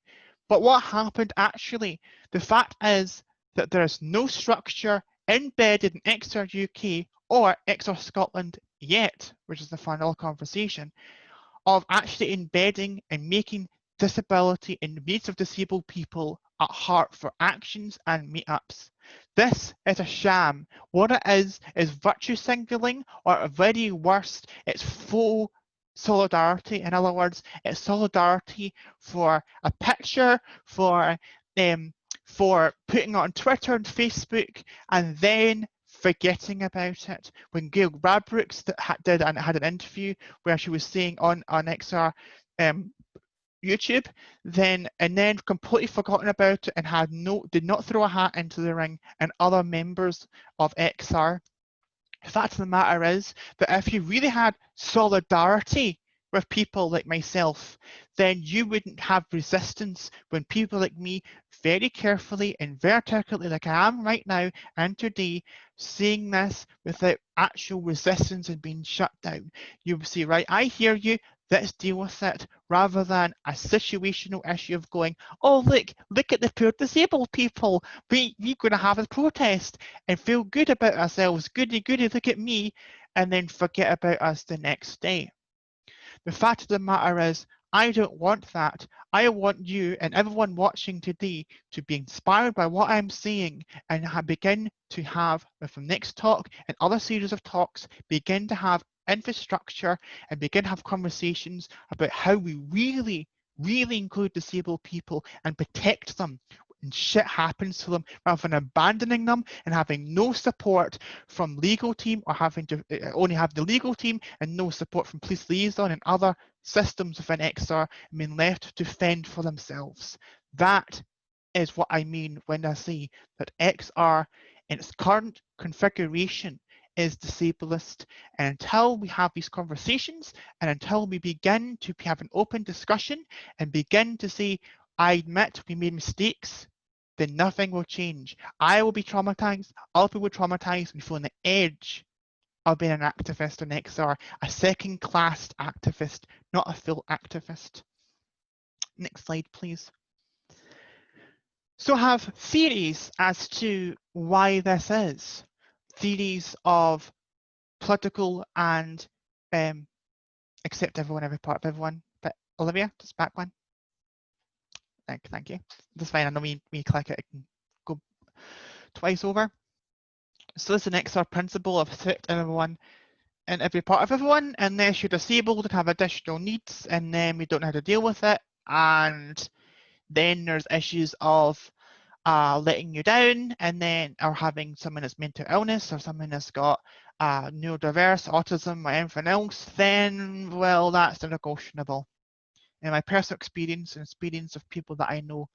But what happened actually? The fact is that there is no structure embedded in XR UK or XR Scotland yet, which is the final conversation, of actually embedding and making disability and the needs of disabled people at heart for actions and meetups. This is a sham. What it is virtue signaling, or at very worst, it's faux solidarity. In other words, it's solidarity for a picture, for putting it on Twitter and Facebook, and then forgetting about it. When Gail Radbrooks had an interview where she was saying on XR YouTube, and then completely forgotten about it and did not throw a hat into the ring, and other members of XR. The fact of the matter is that if you really had solidarity with people like myself, then you wouldn't have resistance when people like me very carefully and very articulately, like I am right now and today, saying this without actual resistance and being shut down. You would say, right, I hear you, let's deal with it, rather than a situational issue of going, oh, look at the poor disabled people. We're going to have a protest and feel good about ourselves. Goody, goody, look at me, and then forget about us the next day. The fact of the matter is, I don't want that. I want you and everyone watching today to be inspired by what I'm saying and begin to have, with the next talk and other series of talks, begin to have infrastructure and begin to have conversations about how we really include disabled people and protect them when shit happens to them, rather than abandoning them and having no support from legal team, or having to only have the legal team and no support from police liaison and other systems within XR, and being left to fend for themselves. That is what I mean when I say that XR in its current configuration is disableist. And until we have these conversations, and until we begin to have an open discussion and begin to say, I admit we made mistakes, then nothing will change. I will be traumatized, other people will be traumatized, we feel on the edge of being an activist in XR, a second-class activist, not a full activist. Next slide, please. So I have theories as to why this is. Theories of political and accept everyone, every part of everyone. But Olivia, just back one. Thank you. That's fine. I know when you click it, it can go twice over. So this is the next principle of accept everyone and every part of everyone, unless you're disabled and have additional needs, and then we don't know how to deal with it. And then there's issues of letting you down, and then or having someone that's mental illness or someone that's got neurodiverse, autism, or anything else. Then, well, that's negotiable. In my personal experience and experience of people that I know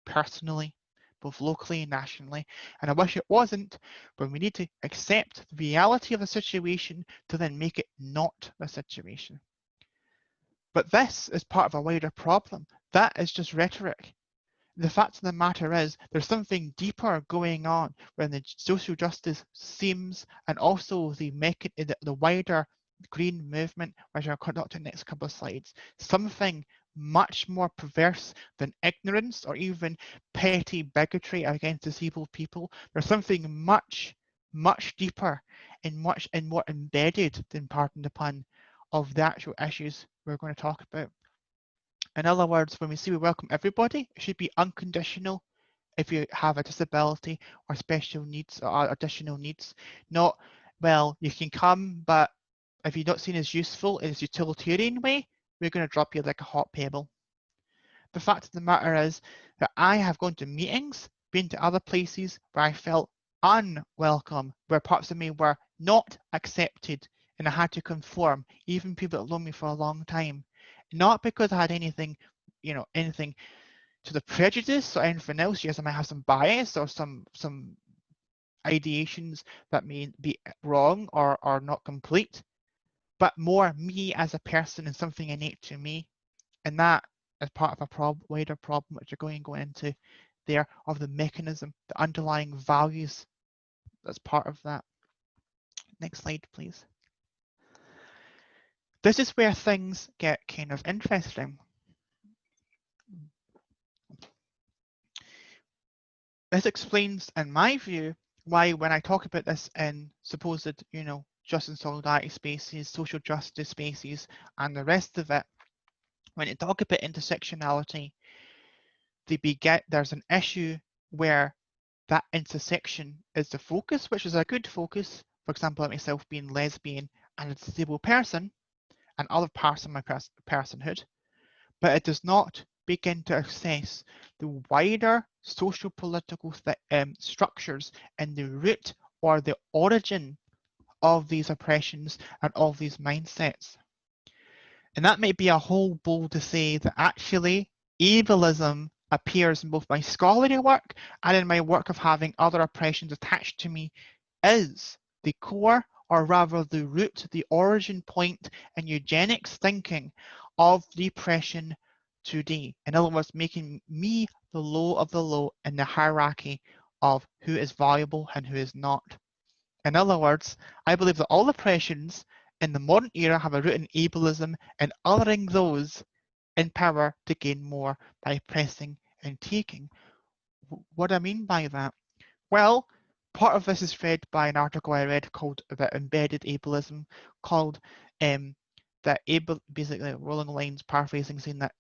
personally, both locally and nationally, and I wish it wasn't, but we need to accept the reality of the situation to then make it not the situation. But this is part of a wider problem. That is just rhetoric. The fact of the matter is there's something deeper going on when the social justice themes and also the wider green movement, which I'll conduct in the next couple of slides, something much more perverse than ignorance or even petty bigotry against disabled people. There's something much, much deeper and much and more embedded, than pardon the pun, of the actual issues we're going to talk about. In other words, when we say we welcome everybody, it should be unconditional if you have a disability or special needs or additional needs. Not, well, you can come, but if you're not seen as useful in a utilitarian way, we're going to drop you like a hot pebble. The fact of the matter is that I have gone to meetings, been to other places where I felt unwelcome, where parts of me were not accepted, and I had to conform, even people that known me for a long time. Not because I had anything, anything to the prejudice or anything else. Yes, I might have some bias or some ideations that may be wrong or not complete, but more me as a person and something innate to me. And that is part of a wider problem which you're going to go into there, of the mechanism, the underlying values that's part of that. Next slide, please. This is where things get kind of interesting. This explains, in my view, why when I talk about this in supposed, justice and solidarity spaces, social justice spaces, and the rest of it, when you talk about intersectionality, there's an issue where that intersection is the focus, which is a good focus. For example, like myself being lesbian and a disabled person, and other parts of my personhood, but it does not begin to assess the wider social political structures and the root or the origin of these oppressions and of these mindsets. And that may be a whole bowl to say that actually ableism appears in both my scholarly work and in my work of having other oppressions attached to me is the core, or rather the root, the origin point in eugenics thinking of repression today. In other words, making me the low of the low in the hierarchy of who is valuable and who is not. In other words, I believe that all oppressions in the modern era have a root in ableism and othering those in power to gain more by oppressing and taking. What do I mean by that? Well, part of this is fed by an article I read called about embedded ableism, called basically rolling lines paraphrasing, saying that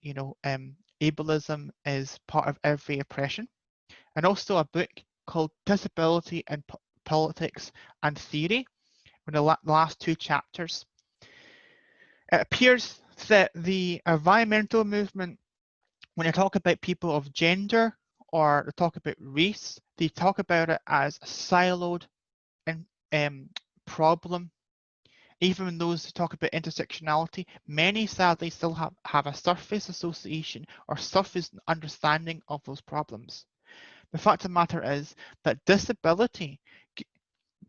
ableism is part of every oppression, and also a book called Disability and Politics and Theory, in the last two chapters. It appears that the environmental movement, when they talk about people of gender or they talk about race, they talk about it as a siloed problem. Even those who talk about intersectionality, many sadly still have a surface association or surface understanding of those problems. The fact of the matter is that disability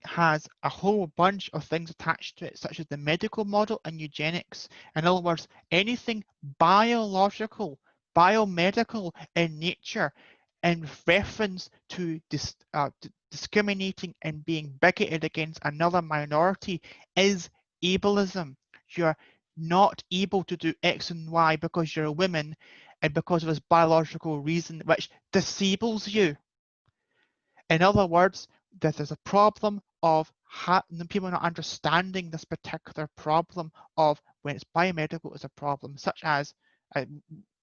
has a whole bunch of things attached to it, such as the medical model and eugenics. In other words, anything biological, biomedical in nature in reference to discriminating and being bigoted against another minority is ableism. You're not able to do X and Y because you're a woman, and because of this biological reason which disables you. In other words, that there's a problem of people not understanding this particular problem of when it's biomedical is a problem, such as I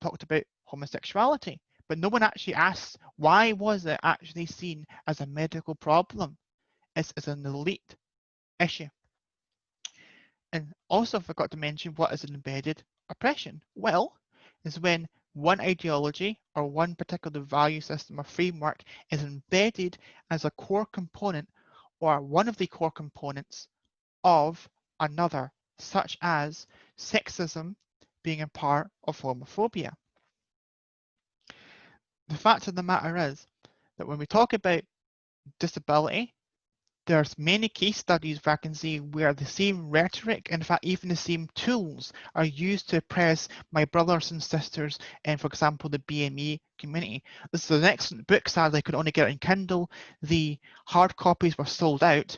talked about homosexuality, but no one actually asks why was it actually seen as a medical problem? It's an elite issue. And also forgot to mention what is an embedded oppression. Well, is when one ideology or one particular value system or framework is embedded as a core component or one of the core components of another, such as sexism being a part of homophobia. The fact of the matter is that when we talk about disability, there's many case studies where I can see where the same rhetoric, in fact, even the same tools are used to oppress my brothers and sisters in, for example, the BME community. This is an excellent book, sadly I could only get it in Kindle. The hard copies were sold out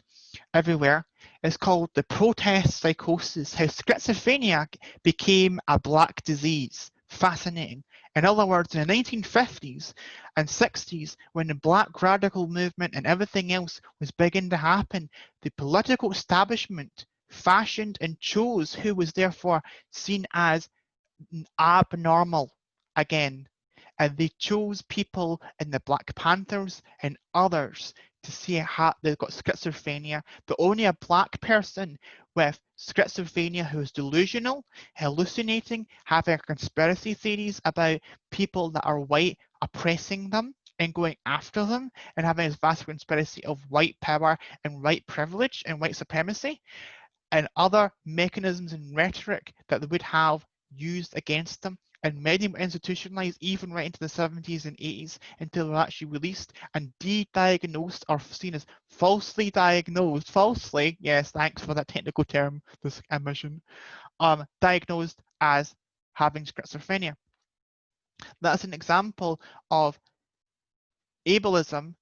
everywhere. It's called The Protest Psychosis, How Schizophrenia Became a Black Disease. Fascinating. In other words, in the 1950s and 60s, when the Black radical movement and everything else was beginning to happen, the political establishment fashioned and chose who was therefore seen as abnormal again. And they chose people in the Black Panthers and others to see they've got schizophrenia, but only a Black person with schizophrenia who is delusional, hallucinating, having conspiracy theories about people that are white oppressing them and going after them, and having this vast conspiracy of white power and white privilege and white supremacy, and other mechanisms and rhetoric that they would have used against them. And many were institutionalized even right into the 70s and 80s until they were actually released and de-diagnosed or seen as falsely diagnosed, falsely, yes, thanks for that technical term, this admission, diagnosed as having schizophrenia. That's an example of ableism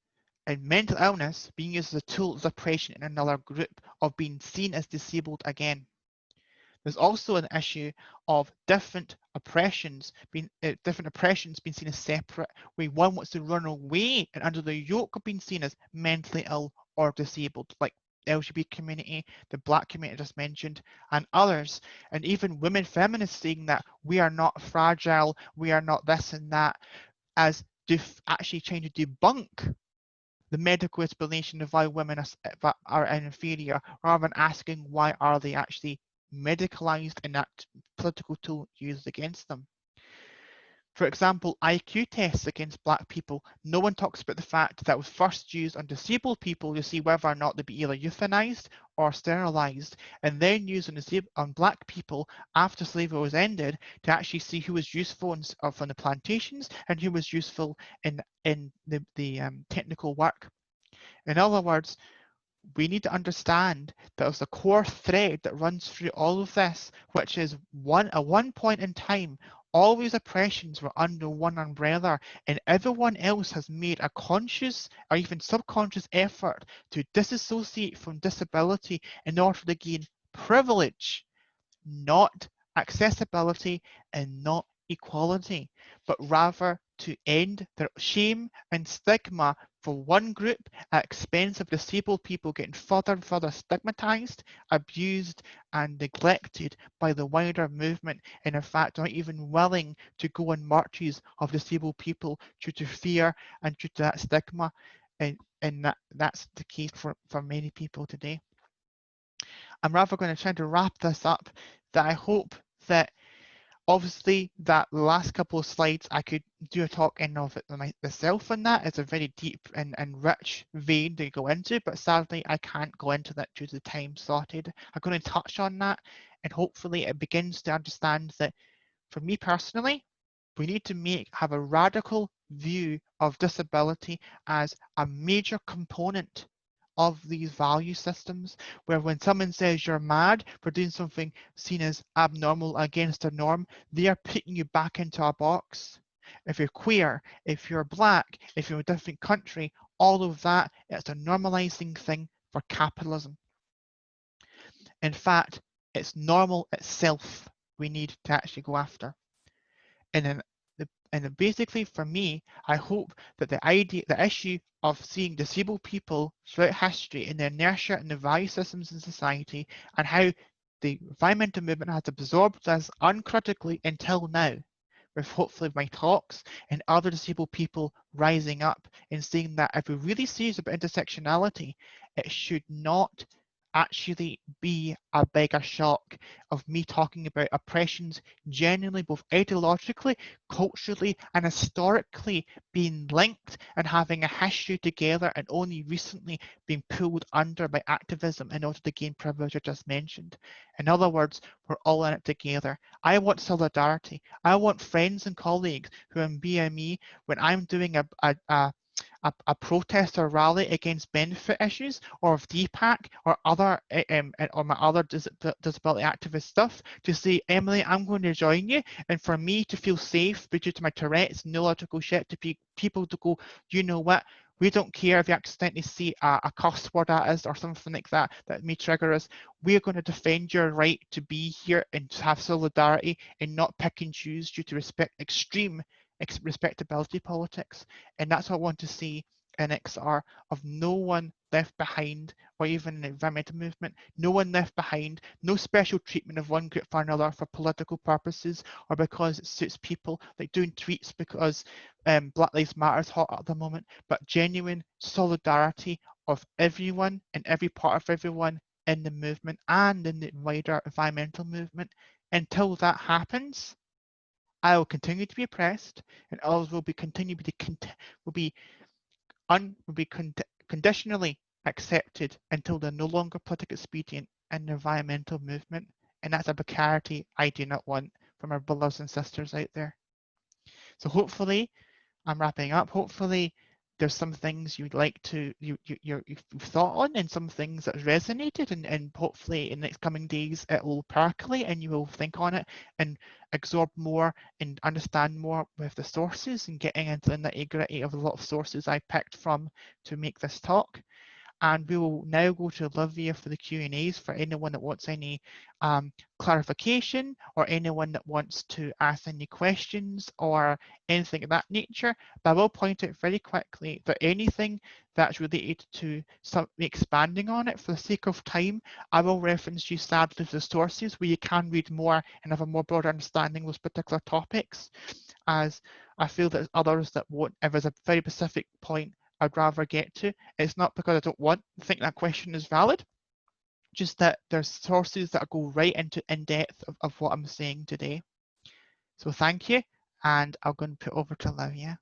and mental illness being used as a tool of oppression in another group, of being seen as disabled again. There's also an issue of different oppressions being seen as separate, where one wants to run away and under the yoke of being seen as mentally ill or disabled, like the LGBT community, the Black community I just mentioned, and others, and even women feminists saying that we are not fragile, we are not this and that, as actually trying to debunk the medical explanation of why women are inferior, rather than asking why are they actually medicalized and that political tool used against them. For example, IQ tests against Black people. No one talks about the fact that was first used on disabled people to see whether or not they'd be either euthanized or sterilized, and then used on Black people after slavery was ended to actually see who was useful from the plantations and who was useful in the technical work. In other words, we need to understand that there's a core thread that runs through all of this, which is at one point in time, all these oppressions were under one umbrella, and everyone else has made a conscious or even subconscious effort to disassociate from disability in order to gain privilege, not accessibility and not equality, but rather to end their shame and stigma for one group at expense of disabled people getting further and further stigmatized, abused, and neglected by the wider movement, and in fact not even willing to go on marches of disabled people due to fear and due to that stigma, and that's the case for many people today. I'm rather going to try to wrap this up, that I hope that obviously that last couple of slides I could do a talk in of it myself on that. It's a very deep and rich vein to go into, but sadly I can't go into that due to the time slotted. I'm going to touch on that, and hopefully it begins to understand that for me personally, we need to have a radical view of disability as a major component of these value systems, where when someone says you're mad for doing something seen as abnormal against a norm, they are putting you back into a box. If you're queer, if you're Black, if you're in a different country, all of that, it's a normalizing thing for capitalism. In fact, it's normal itself we need to actually go after. And then And basically, for me, I hope that the issue of seeing disabled people throughout history in the inertia and the value systems in society, and how the environmental movement has absorbed this uncritically until now, with hopefully my talks and other disabled people rising up and saying that if we really serious about intersectionality, it should not actually be a bigger shock of me talking about oppressions genuinely both ideologically, culturally and historically being linked and having a history together, and only recently being pulled under by activism in order to gain privilege I just mentioned. In other words, we're all in it together. I want solidarity. I want friends and colleagues who are in BME when I'm doing a protest or rally against benefit issues, or of DPAC or other or my other disability activist stuff, to say, Emily, I'm going to join you, and for me to feel safe due to my Tourette's neurological shit, to people to go, you know what, we don't care if you accidentally see a cuss word at us or something like that that may trigger us. We're going to defend your right to be here and to have solidarity and not pick and choose due to extreme respectability politics. And that's what I want to see in XR, of no one left behind, or even in the environmental movement, no one left behind, no special treatment of one group for another for political purposes or because it suits people, like doing tweets because Black Lives Matter is hot at the moment, but genuine solidarity of everyone and every part of everyone in the movement and in the wider environmental movement. Until that happens, I will continue to be oppressed, and others will be conditionally accepted until they're no longer politically expedient in the environmental movement. And that's a precarity I do not want from our brothers and sisters out there. So hopefully, I'm wrapping up. Hopefully, there's some things you'd like to you've thought on, and some things that resonated, and hopefully in the next coming days it will percolate and you will think on it and absorb more and understand more with the sources, and getting into the nitty-gritty of a lot of sources I picked from to make this talk. And we will now go to Olivia for the Q&As for anyone that wants any clarification, or anyone that wants to ask any questions or anything of that nature. But I will point out very quickly that anything that's related to expanding on it, for the sake of time, I will reference you sadly to the sources where you can read more and have a more broader understanding of those particular topics, as I feel that others that won't, if there's a very specific point I'd rather get to. It's not because I don't think that question is valid, just that there's sources that go right into in depth of what I'm saying today. So thank you, and I'm going to put over to Olivia.